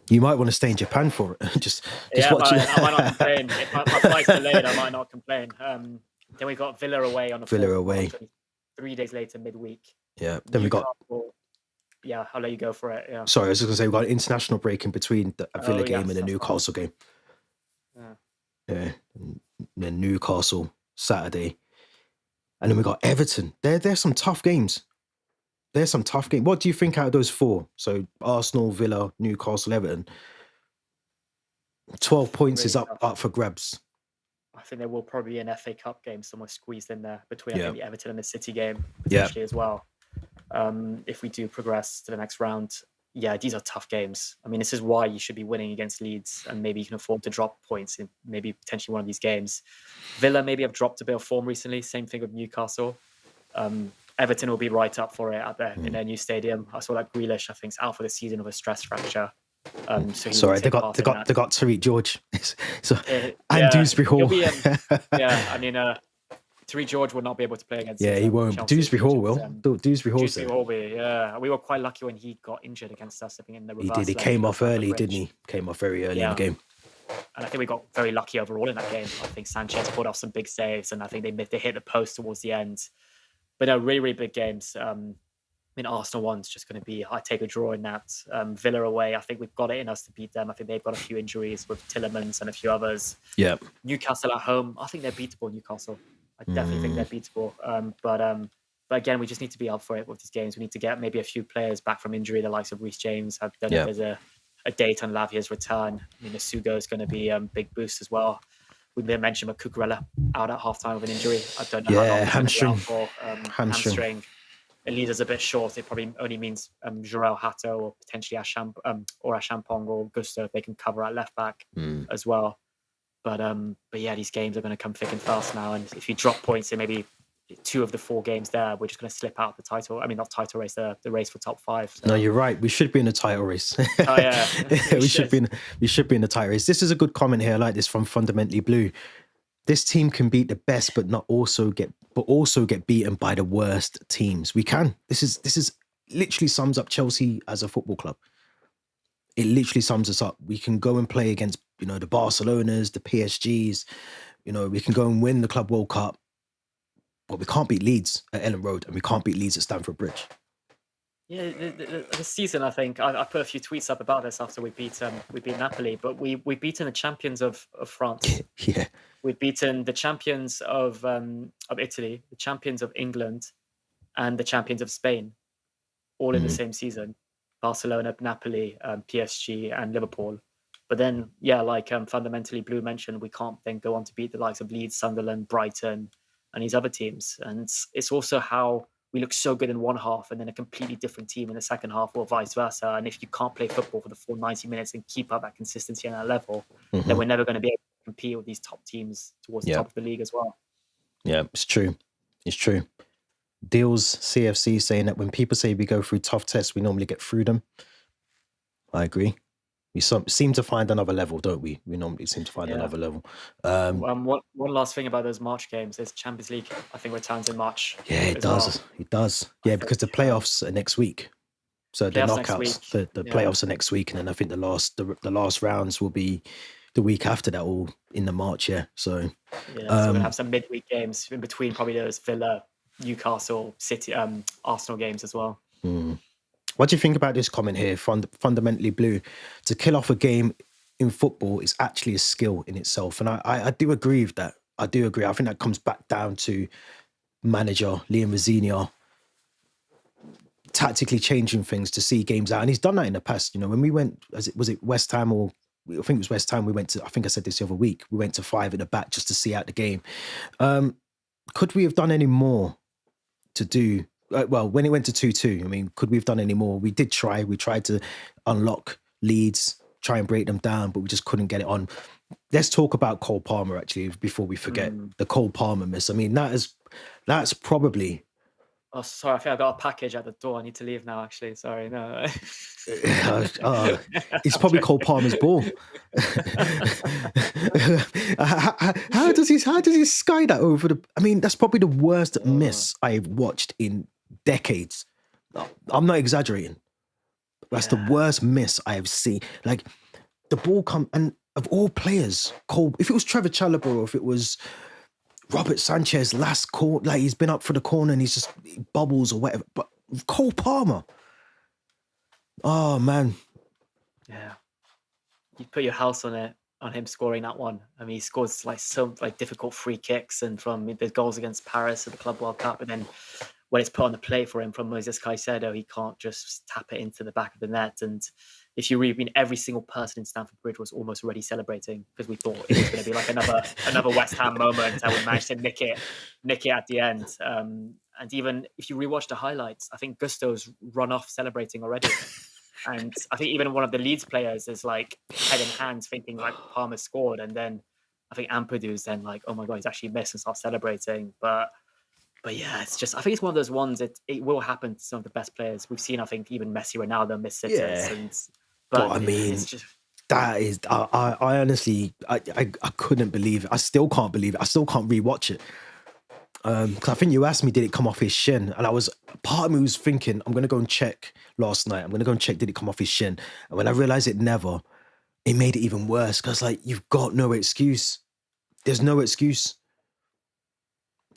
Speaker 1: You might want to stay in Japan for it. just watch it.
Speaker 2: I might not complain. If my flight's delayed, I might not complain. Then we've got Villa away on the 4th. 3 days later, midweek.
Speaker 1: Yeah. Then we got.
Speaker 2: Yeah, I'll let you go for it. Yeah.
Speaker 1: Sorry, I was just going to say we've got an international break in between a Villa game and a Newcastle game. Yeah. And then Newcastle Saturday, and then we got Everton. There's some tough games. What do you think out of those four? So Arsenal, Villa, Newcastle, Everton. 12 points really is up for grabs.
Speaker 2: I think there will probably be an FA Cup game somewhere squeezed in there between I think the Everton and the City game potentially as well. If we do progress to the next round, these are tough games. I mean, this is why you should be winning against Leeds, and maybe you can afford to drop points in maybe potentially one of these games. Villa maybe have dropped a bit of form recently. Same thing with Newcastle. Everton will be right up for it in their new stadium. I saw that Grealish, I think, is out for the season with a stress fracture.
Speaker 1: Sorry, they got Tariq George and Dewsbury Hall.
Speaker 2: I mean, Tariq George will not be able to play against.
Speaker 1: Yeah, he won't.
Speaker 2: Chelsea,
Speaker 1: Dewsbury Hall will. Dewsbury
Speaker 2: will be. Yeah, we were quite lucky when he got injured against us. I think in the reverse.
Speaker 1: He did. He came off early, didn't he? Came off very early in the game.
Speaker 2: And I think we got very lucky overall in that game. I think Sanchez pulled off some big saves, and I think they hit the post towards the end. But no, really, really big games. I mean, Arsenal one's just going to be, I take a draw in that. Villa away, I think we've got it in us to beat them. I think they've got a few injuries with Tillemans and a few others.
Speaker 1: Yeah.
Speaker 2: Newcastle at home, I think they're beatable, Newcastle. I definitely think they're beatable. But again, we just need to be up for it with these games. We need to get maybe a few players back from injury, the likes of Reece James. I don't know if there's a date on Lavia's return. I mean, Asugo is going to be a big boost as well. We may mention Cucurella out at halftime with an injury. I don't know how long
Speaker 1: hamstring.
Speaker 2: Hamstring. It leaves us a bit short. It probably only means Joao Hato or potentially Acheampong or Gusto if they can cover at left back as well. But yeah, these games are going to come thick and fast now. And if you drop points in maybe 2 of the 4 games there, we're just going to slip out the title. I mean, not title race, the race for top 5. So.
Speaker 1: No, you're right. We should be in a title race.
Speaker 2: Oh yeah,
Speaker 1: we should be in a title race. This is a good comment here. I like this from Fundamentally Blue. This team can beat the best, but also get beaten by the worst teams. We can. This is literally sums up Chelsea as a football club. It literally sums us up. We can go and play against the Barcelonas, the PSGs. We can go and win the Club World Cup. But we can't beat Leeds at Ellen Road, and we can't beat Leeds at Stamford Bridge.
Speaker 2: Yeah, this season, I think I put a few tweets up about this after we beat Napoli, but we've beaten the champions of France.
Speaker 1: Yeah,
Speaker 2: we've beaten the champions of Italy, the champions of England, and the champions of Spain, all in the same season. Barcelona, Napoli, PSG, and Liverpool. But then, Fundamentally Blue mentioned, we can't then go on to beat the likes of Leeds, Sunderland, Brighton, and these other teams. And it's also how we look so good in one half and then a completely different team in the second half, or vice versa. And if you can't play football for the full 90 minutes and keep up that consistency and that level, then we're never going to be able to compete with these top teams towards the top of the league as well.
Speaker 1: Yeah, it's true. It's true. Deals CFC saying that when people say we go through tough tests, we normally get through them. I agree. We seem to find another level, don't we? We normally seem to find another level.
Speaker 2: One last thing about those March games is Champions League. I think returns in March.
Speaker 1: Yeah, it does.
Speaker 2: Well.
Speaker 1: It does. Yeah, because the playoffs are next week. So the knockouts, the playoffs are next week, and then I think the last rounds will be the week after that, all in the March. Yeah. So
Speaker 2: so we're gonna have some midweek games in between, probably those Villa, Newcastle, City, Arsenal games as well.
Speaker 1: What do you think about this comment here? Fundamentally Blue, to kill off a game in football is actually a skill in itself, and I do agree with that. I do agree. I think that comes back down to manager Liam Rosenior tactically changing things to see games out, and he's done that in the past. You know, when we went, was it West Ham, or I think it was West Ham, we went to, I think I said this the other week, we went to 5 at the back just to see out the game. Could we have done any more to do? Well, when it went to 2-2, I mean, could we have done any more? We did try. We tried to unlock Leeds, try and break them down, but we just couldn't get it on. Let's talk about Cole Palmer, actually, before we forget the Cole Palmer miss. I mean, that's probably...
Speaker 2: Oh, sorry, I think I got a package at the door. I need to leave now, actually. Sorry, no.
Speaker 1: It's probably Cole Palmer's ball. How does he sky that over the... I mean, that's probably the worst miss I've watched in decades. I'm not exaggerating. That's the worst miss I have seen. Like, the ball come... And of all players, Cole... If it was Trevor Chalobah, or if it was Robert Sanchez, last call, like he's been up for the corner and he bubbles or whatever. But Cole Palmer... Oh, man.
Speaker 2: Yeah. You put your house on it, on him scoring that one. I mean, he scores some difficult free kicks, and from the goals against Paris at the Club World Cup, and then when it's put on the plate for him from Moisés Caicedo, he can't just tap it into the back of the net. And if you read, I mean, every single person in Stamford Bridge was almost already celebrating, because we thought it was going to be like another West Ham moment, and we managed to nick it at the end. And even if you rewatch the highlights, I think Gusto's run off celebrating already. And I think even one of the Leeds players is like head in hands thinking like Palmer scored. And then I think Ampadu then like, oh my God, he's actually missed, and starts celebrating. But yeah, it's just, I think it's one of those ones that it will happen to some of the best players. We've seen, I think, even Messi, Ronaldo miss sitters.
Speaker 1: Yeah. But I mean,
Speaker 2: it's just...
Speaker 1: that is, I honestly, I couldn't believe it. I still can't believe it. I still can't rewatch it. Because I think you asked me, did it come off his shin? And part of me was thinking, I'm going to go and check last night. I'm going to go and check, did it come off his shin? And when I realized it never, it made it even worse. Because, like, you've got no excuse. There's no excuse.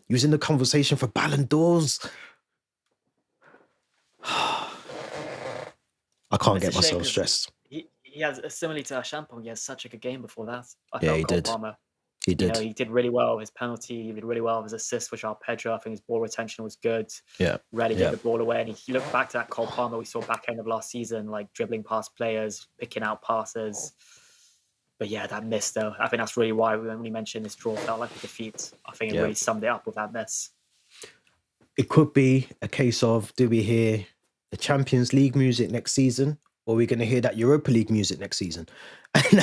Speaker 1: He was in the conversation for Ballon d'Ors. I can't get myself stressed.
Speaker 2: He has, similarly to Acheampong, he has such a good game before that.
Speaker 1: Yeah, he did.
Speaker 2: Palmer.
Speaker 1: He did.
Speaker 2: You know, he did really well with his penalty. He did really well with his assist for Joao Pedro. I think his ball retention was good.
Speaker 1: Yeah.
Speaker 2: Rarely gave the ball away. And he looked back to that Cole Palmer we saw back end of last season, like dribbling past players, picking out passes. But yeah, that miss though, I think that's really why when we mentioned this draw felt like a defeat. I think it really summed it up with that miss.
Speaker 1: It could be a case of, do we hear the Champions League music next season, or are we going to hear that Europa League music next season? And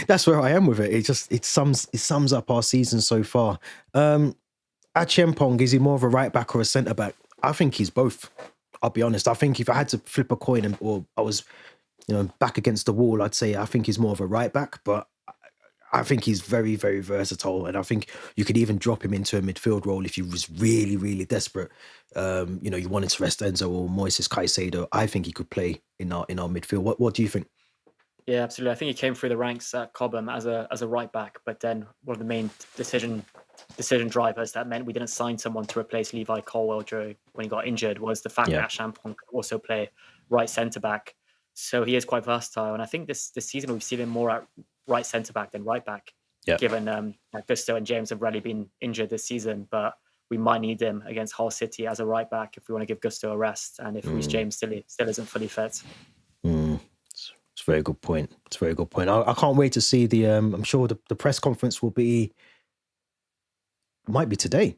Speaker 1: that's where I am with it. It sums up our season so far. Acheampong, is he more of a right back or a centre back? I think he's both. I'll be honest. I think if I had to flip a coin or I was, back against the wall, I'd say I think he's more of a right back, but I think he's very, very versatile. And I think you could even drop him into a midfield role if you was really, really desperate. You wanted to rest Enzo or Moisés Caicedo. I think he could play in our midfield. What do you think?
Speaker 2: Yeah, absolutely. I think he came through the ranks at Cobham as a right back, but then one of the main decision drivers that meant we didn't sign someone to replace Levi Colwell when he got injured was the fact that Acheampong could also play right centre back. So he is quite versatile, and I think this season we've seen him more at right centre back than right back. Yeah. Given Gusto and James have really been injured this season, but we might need him against Hull City as a right back if we want to give Gusto a rest, and if Reece James still isn't fully fit.
Speaker 1: It's a very good point. It's a very good point. I can't wait to see the. I'm sure the press conference might be today.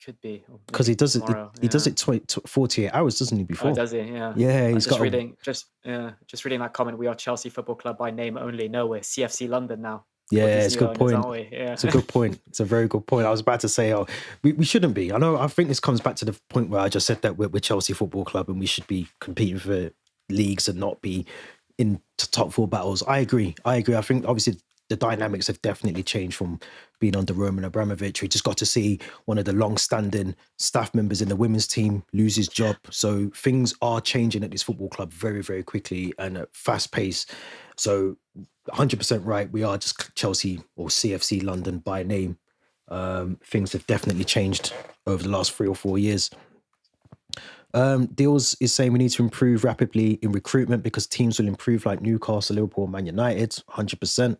Speaker 2: Could be. Or
Speaker 1: because
Speaker 2: maybe
Speaker 1: he does it.
Speaker 2: tomorrow.
Speaker 1: He does it 48 hours, doesn't he?
Speaker 2: Oh,
Speaker 1: Before,
Speaker 2: does he? Yeah.
Speaker 1: yeah, he's
Speaker 2: Just
Speaker 1: got.
Speaker 2: reading, just that comment. We are Chelsea Football Club by name only. No, we're CFC London now.
Speaker 1: Yeah, it's a good point.
Speaker 2: Aren't we? Yeah.
Speaker 1: It's a good point. It's a very good point. I was about to say, we shouldn't be. I think this comes back to the point where I just said that we're Chelsea Football Club and we should be competing for leagues and not be in top four battles. I agree. I think obviously the dynamics have definitely changed from being under Roman Abramovich. We just got to see one of the long-standing staff members in the women's team lose his job. So things are changing at this football club very, very quickly and at fast pace. So 100% right. We are just Chelsea or CFC London by name. Things have definitely changed over the last 3 or 4 years. Deals is saying we need to improve rapidly in recruitment because teams will improve like Newcastle, Liverpool, Man United. 100%.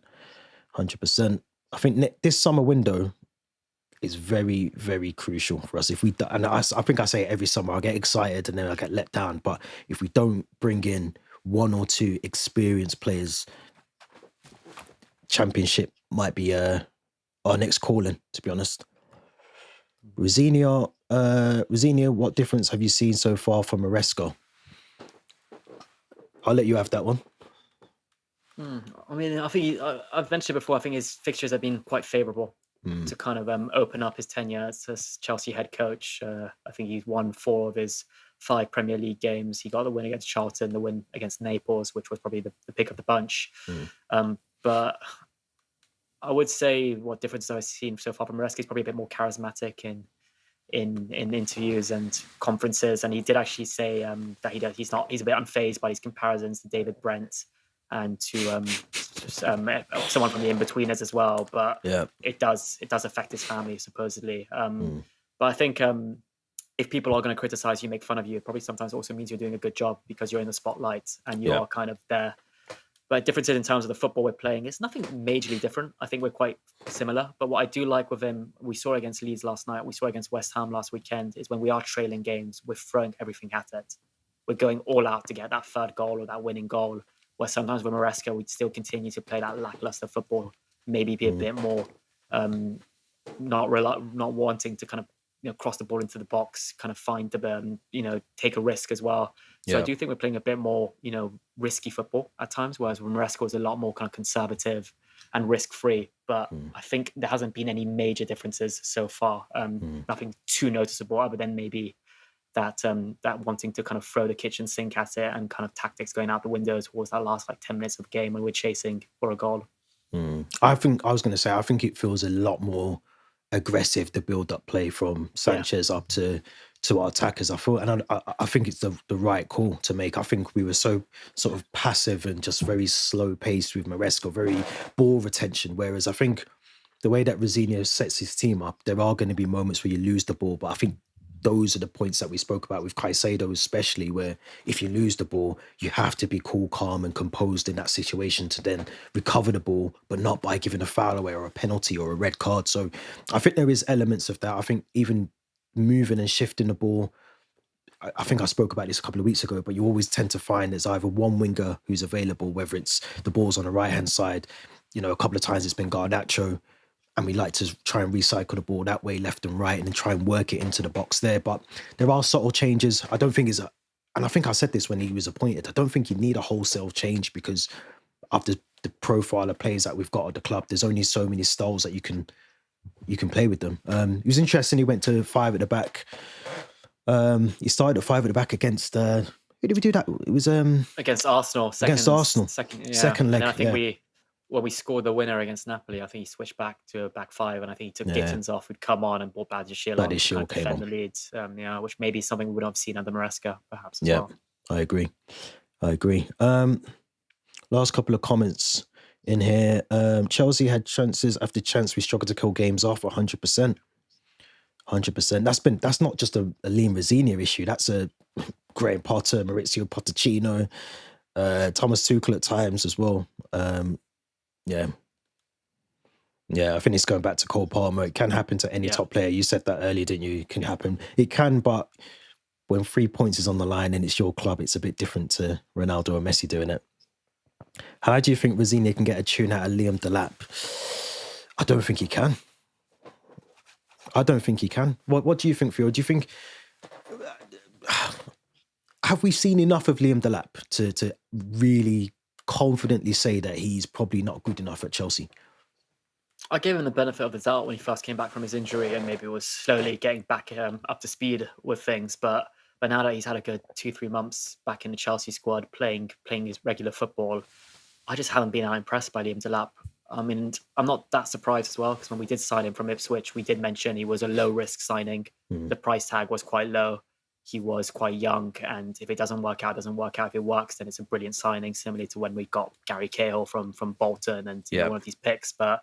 Speaker 1: 100%. I think this summer window is very, very crucial for us. If we and I think I say it every summer, I get excited and then I get let down. But if we don't bring in 1 or 2 experienced players, Championship might be our next calling, to be honest. Rosenior, what difference have you seen so far from Maresca? I'll let you have that one.
Speaker 2: I mean, I think I've mentioned before. I think his fixtures have been quite favourable to kind of open up his tenure as Chelsea head coach. I think he's won 4 of his 5 Premier League games. He got the win against Charlton, the win against Naples, which was probably the pick of the bunch. But I would say what difference I've seen so far from Maresca is probably a bit more charismatic in interviews and conferences. And he did actually say that he's a bit unfazed by these comparisons to David Brent and to someone from the in-betweeners as well. But it does affect his family, supposedly. But I think if people are going to criticize you, make fun of you, it probably sometimes also means you're doing a good job because you're in the spotlight and you are kind of there. But differences in terms of the football we're playing, it's nothing majorly different. I think we're quite similar. But what I do like with him, we saw against Leeds last night, we saw against West Ham last weekend, is when we are trailing games, we're throwing everything at it. We're going all out to get that 3rd goal or that winning goal. Where sometimes with Maresca, we'd still continue to play that lackluster football, maybe be a bit more not wanting to kind of cross the ball into the box, kind of find the take a risk as well. So I do think we're playing a bit more, risky football at times, whereas Maresca was a lot more kind of conservative and risk-free. But I think there hasn't been any major differences so far. Nothing too noticeable other than maybe that wanting to kind of throw the kitchen sink at it and kind of tactics going out the window towards that last 10 minutes of the game when we're chasing for a goal.
Speaker 1: I think it feels a lot more aggressive, the build-up play from Sanchez up to our attackers. I thought, and I think it's the right call to make. I think we were so sort of passive and just very slow paced with Maresca, very ball retention. Whereas I think the way that Rosenior sets his team up, there are going to be moments where you lose the ball, but I think those are the points that we spoke about with Caicedo, especially where if you lose the ball, you have to be cool, calm and composed in that situation to then recover the ball, but not by giving a foul away or a penalty or a red card. So I think there is elements of that. I think even moving and shifting the ball, I think I spoke about this a couple of weeks ago, but you always tend to find there's either one winger who's available, whether it's the ball's on the right-hand side. A couple of times it's been Garnacho, and we like to try and recycle the ball that way, left and right, and then try and work it into the box there. But there are subtle changes. I don't think and I think I said this when he was appointed, I don't think you need a wholesale change because of the profile of players that we've got at the club. There's only so many styles that you can play with them. It was interesting. He went to 5 at the back. He started at 5 at the back against who did we do that? It was
Speaker 2: against Arsenal. Second leg. And I think when we scored the winner against Napoli, I think he switched back to a back 5, and I think he took Gittins off, who'd come on and brought Badiashile on to defend the Leeds. Which maybe is something we would have seen under Maresca, perhaps as well.
Speaker 1: I agree. Last couple of comments in here. Chelsea had chances after chance. We struggled to kill games off. 100%. 100%. That's not just a Liam Rosenior issue. That's a Graham Potter, Maurizio Pochettino, Thomas Tuchel at times as well. I think it's going back to Cole Palmer. It can happen to any top player. You said that earlier, didn't you? It can happen. It can, but when 3 points is on the line and it's your club, it's a bit different to Ronaldo or Messi doing it. How do you think Rosenior can get a tune out of Liam Delap? I don't think he can. I don't think he can. What do you think, Theo? Do you think have we seen enough of Liam Delap to really confidently say that he's probably not good enough at Chelsea?
Speaker 2: I gave him the benefit of the doubt when he first came back from his injury, and maybe was slowly getting back up to speed with things. But now that he's had a good 2-3 months back in the Chelsea squad, playing his regular football, I just haven't been that impressed by Liam Delap. I mean, I'm not that surprised as well, because when we did sign him from Ipswich, we did mention he was a low risk signing. The price tag was quite low. He was quite young, and if it doesn't work out, it doesn't work out. If it works, then it's a brilliant signing, similarly to when we got Gary Cahill from Bolton and one of these picks. But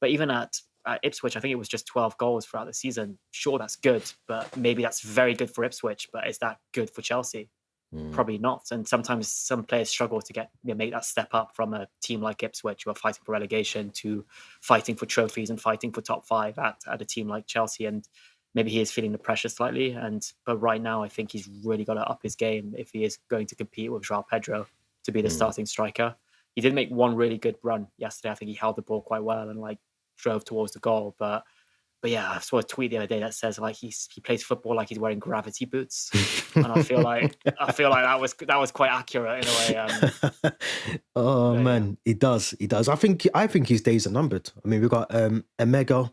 Speaker 2: even at Ipswich, I think it was just 12 goals throughout the season. Sure, that's good, but maybe that's very good for Ipswich. But is that good for Chelsea? Probably not. And sometimes some players struggle to make that step up from a team like Ipswich, who are fighting for relegation, to fighting for trophies and fighting for top 5 at a team like Chelsea. And maybe he is feeling the pressure slightly. But right now, I think he's really got to up his game if he is going to compete with Joao Pedro to be the starting striker. He did make one really good run yesterday. I think he held the ball quite well and drove towards the goal. But yeah, I saw a tweet the other day that says he plays football like he's wearing gravity boots, and I feel like that was quite accurate in a way.
Speaker 1: Oh man, he does. I think his days are numbered. I mean, we've got Emega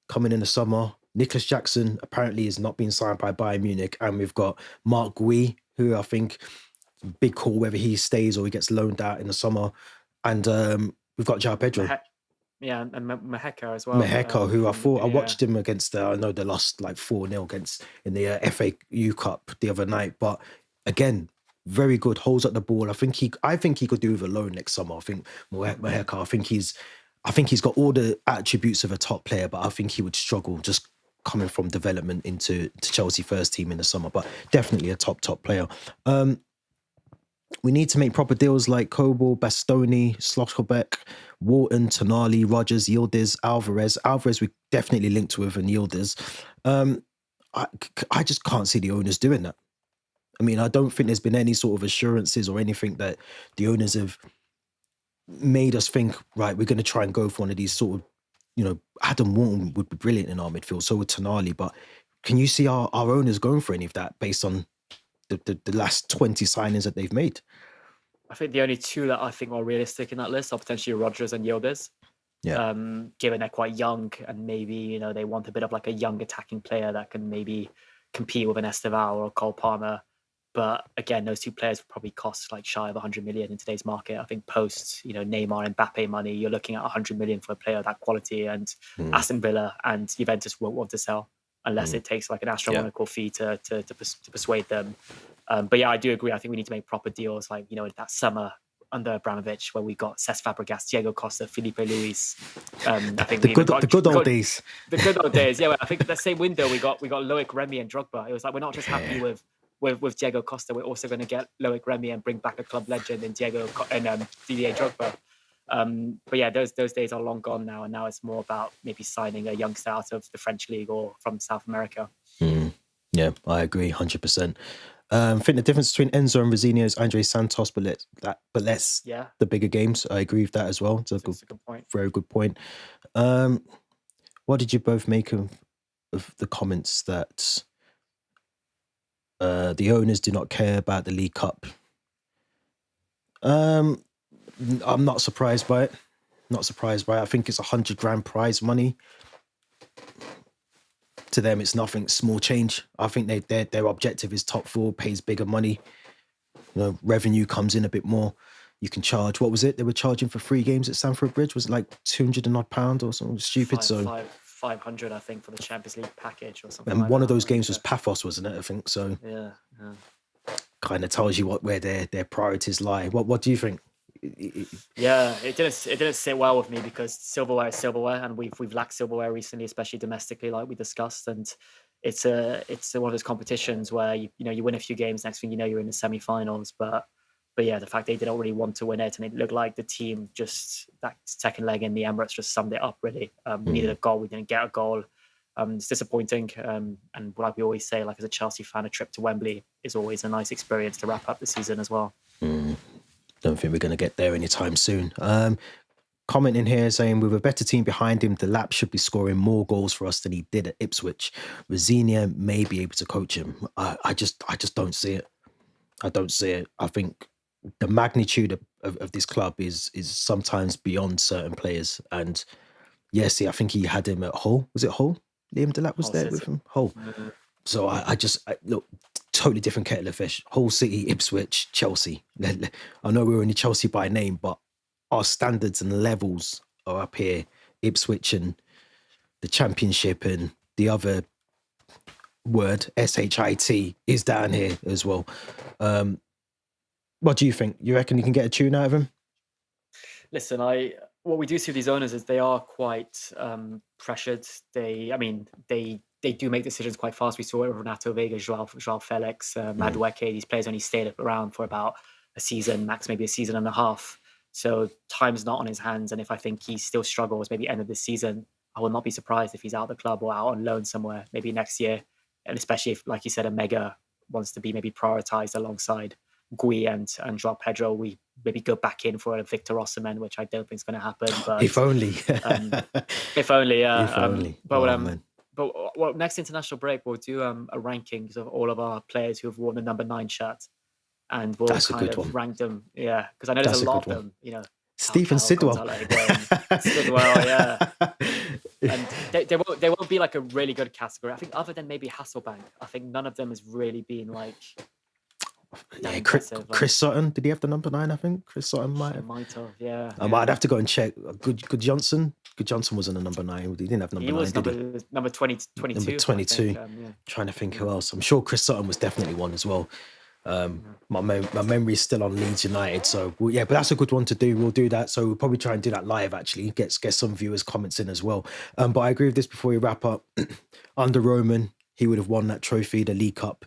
Speaker 1: coming in the summer. Nicholas Jackson apparently is not being signed by Bayern Munich, and we've got Mark Gui, who I think big call whether he stays or he gets loaned out in the summer, and we've got Joao Pedro.
Speaker 2: And Maresca as well.
Speaker 1: Maresca, who I watched him against. I know they lost 4-0 against in the FAU Cup the other night, but again, very good. Holds up the ball. I think he could do with a loan next summer. I think Maresca. I think he's got all the attributes of a top player, but I think he would struggle just coming from development into Chelsea first team in the summer. But definitely a top player. We need to make proper deals like Coble, Bastoni, Slotterbeck, Wharton, Tonali, Rogers, Yildiz, Alvarez. Alvarez we definitely linked with, and Yildiz. I just can't see the owners doing that. I mean, I don't think there's been any sort of assurances or anything that the owners have made us think, right, we're going to try and go for one of these sort of, Adam Wharton would be brilliant in our midfield, so would Tonali. But can you see our owners going for any of that based on the last 20 signings that they've made?
Speaker 2: I think the only two that I think are realistic in that list are potentially Rogers and Yildiz.
Speaker 1: Yeah.
Speaker 2: Given they're quite young, and maybe they want a bit of a young attacking player that can maybe compete with an Esteval or a Cole Palmer. But again, those two players would probably cost shy of 100 million in today's market. I think post Neymar and Mbappe money, you're looking at 100 million for a player of that quality, and Aston Villa and Juventus won't want to sell unless it takes an astronomical fee to persuade them. But yeah, I do agree. I think we need to make proper deals that summer under Abramovich, where we got Cesc Fabregas, Diego Costa, Felipe Luis. I think
Speaker 1: the good old days.
Speaker 2: The good old days. Yeah, I think that same window we got Loic Remy and Drogba. It was we're not just happy with Diego Costa. We're also going to get Loic Remy and bring back a club legend in Didier Drogba. But yeah, those days are long gone now, and now it's more about maybe signing a youngster out of the French league or from South America.
Speaker 1: Yeah, I agree 100%. I think the difference between Enzo and Rosenior is Andre Santos, but less the bigger games. I agree with that as well. It's a good point. Very good point. What did you both make of the comments that the owners do not care about the League Cup? I'm not surprised by it. I think it's $100,000 prize money. To them, it's nothing, small change. I think their objective is top 4, pays bigger money. Revenue comes in a bit more. You can charge. What was it? They were charging for 3 games at Stamford Bridge. Was it £200 and odd pound or something stupid?
Speaker 2: 500, I think, for the Champions League package or something.
Speaker 1: And one of those games was Paphos, wasn't it? I think so.
Speaker 2: Yeah.
Speaker 1: Kind of tells you where their priorities lie. What do you think?
Speaker 2: Yeah, it didn't sit well with me, because silverware is silverware, and we've lacked silverware recently, especially domestically, like we discussed. And it's one of those competitions where you win a few games, next thing you know you're in the semi-finals. But yeah, the fact they didn't really want to win it, and it looked like the team just, that second leg in the Emirates just summed it up really. We needed a goal, we didn't get a goal. It's disappointing, and like we always say, as a Chelsea fan, a trip to Wembley is always a nice experience to wrap up the season as well.
Speaker 1: Don't think we're going to get there anytime soon. commenting here saying, with a better team behind him, Delap should be scoring more goals for us than he did at Ipswich. Rosenior may be able to coach him. I just don't see it. I don't see it. I think the magnitude of this club is sometimes beyond certain players. And yes, I think he had him at Hull. Was it Hull? Liam Delap was
Speaker 2: Hull
Speaker 1: there
Speaker 2: City.
Speaker 1: with him. Hull.
Speaker 2: Mhm.
Speaker 1: So I look, totally different kettle of fish. Hull City, Ipswich, Chelsea. I know we're only Chelsea by name, but our standards and levels are up here. Ipswich and the Championship and the other word, SHIT, is down here as well. What do you think? You reckon you can get a tune out of him?
Speaker 2: Listen, what we do see with these owners is they are quite pressured. They do make decisions quite fast. We saw it with Renato Vega, Joao Felix, Madueke. These players only stayed around for about a season, max maybe a season and a half. So time's not on his hands. And if I think he still struggles, maybe end of this season, I will not be surprised if he's out of the club or out on loan somewhere, maybe next year. And especially if, like you said, Omega wants to be maybe prioritized alongside Gui and Joao Pedro, we maybe go back in for a Victor Osimhen, which I don't think is going to happen. But
Speaker 1: if only.
Speaker 2: If only, yeah.
Speaker 1: If only.
Speaker 2: But next international break, we'll do a rankings of all of our players who have worn the number 9 shirt, and we'll kind of rank them. Yeah, because I know there's a lot of them. You know,
Speaker 1: Stephen Sidwell.
Speaker 2: Sidwell, yeah. And there won't be like a really good category. I think other than maybe Hasselbank, I think none of them has really been like.
Speaker 1: Yeah, Chris Sutton. Did he have the number 9? I think Chris Sutton might have.
Speaker 2: Yeah.
Speaker 1: I'd have to go and check. Good Johnson. Good Johnson wasn't a number 9. He didn't have number 9.
Speaker 2: He was number 20, 22.
Speaker 1: Number 22. Trying to think who else. I'm sure Chris Sutton was definitely one as well. My memory is still on Leeds United, so but that's a good one to do. We'll do that. So we'll probably try and do that live. Actually, get some viewers' comments in as well. But I agree with this. Before we wrap up, under Roman, he would have won that trophy, the League Cup.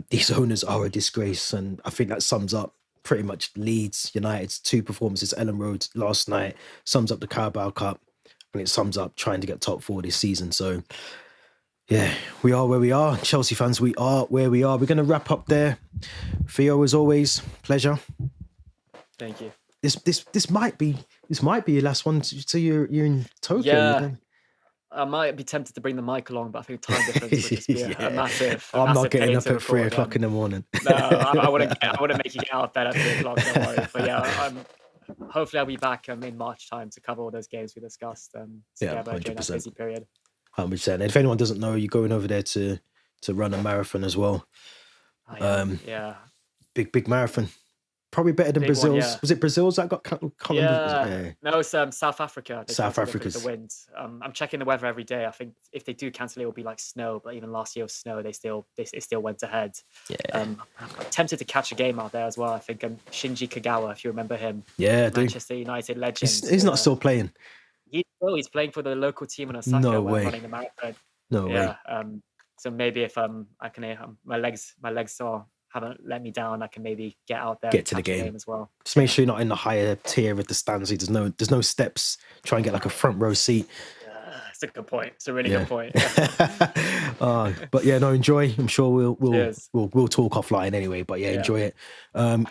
Speaker 1: These owners are a disgrace, and I think that sums up pretty much Leeds United's 2 performances. Ellen Road last night sums up the Carabao Cup, and it sums up trying to get top 4 this season. So yeah, we are where we are. Chelsea fans, we are where we are. We're going to wrap up there. Theo, as always, pleasure.
Speaker 2: Thank you.
Speaker 1: This might be your last one. So you're in Tokyo.
Speaker 2: Yeah. I might be tempted to bring the mic along, but I think time difference would just be a massive.
Speaker 1: I'm not getting
Speaker 2: pain
Speaker 1: up at 3 o'clock in the morning.
Speaker 2: No, I wouldn't make you get out of bed at 3 o'clock. Don't worry. But yeah, hopefully I'll be back in March time to cover all those games we discussed together during that busy period.
Speaker 1: 100%. And if anyone doesn't know, you're going over there to run a marathon as well.
Speaker 2: Yeah.
Speaker 1: Big marathon. Probably better than Brazil's.
Speaker 2: One, yeah.
Speaker 1: Was it Brazil's that got
Speaker 2: No, it's South Africa.
Speaker 1: South Africa's.
Speaker 2: The wind. I'm checking the weather every day. I think if they do cancel it will be like snow, but even last year was snow, it still went ahead.
Speaker 1: Yeah.
Speaker 2: I'm tempted to catch a game out there as well. I think Shinji Kagawa, if you remember him.
Speaker 1: Yeah,
Speaker 2: Manchester United legend.
Speaker 1: He's not still playing.
Speaker 2: He's playing for the local team in Osaka.
Speaker 1: No way.
Speaker 2: Running the marathon.
Speaker 1: No way.
Speaker 2: So maybe if I can, my legs haven't let me down, I can maybe get out there,
Speaker 1: get to the game
Speaker 2: as well.
Speaker 1: Just make sure you're not in the higher tier of the stands. There's no steps. Try and get like a front row seat.
Speaker 2: It's a good point. It's a really good point.
Speaker 1: But yeah, no, enjoy. I'm sure we'll talk offline anyway. But yeah, enjoy it.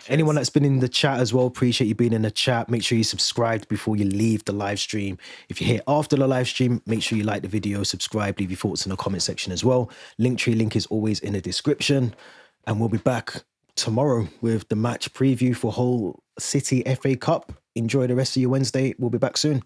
Speaker 1: Anyone that's been in the chat as well, appreciate you being in the chat. Make sure you subscribe before you leave the live stream. If you're here after the live stream, make sure you like the video, subscribe, leave your thoughts in the comment section as well. Linktree link is always in the description. And we'll be back tomorrow with the match preview for Hull City FA Cup. Enjoy the rest of your Wednesday. We'll be back soon.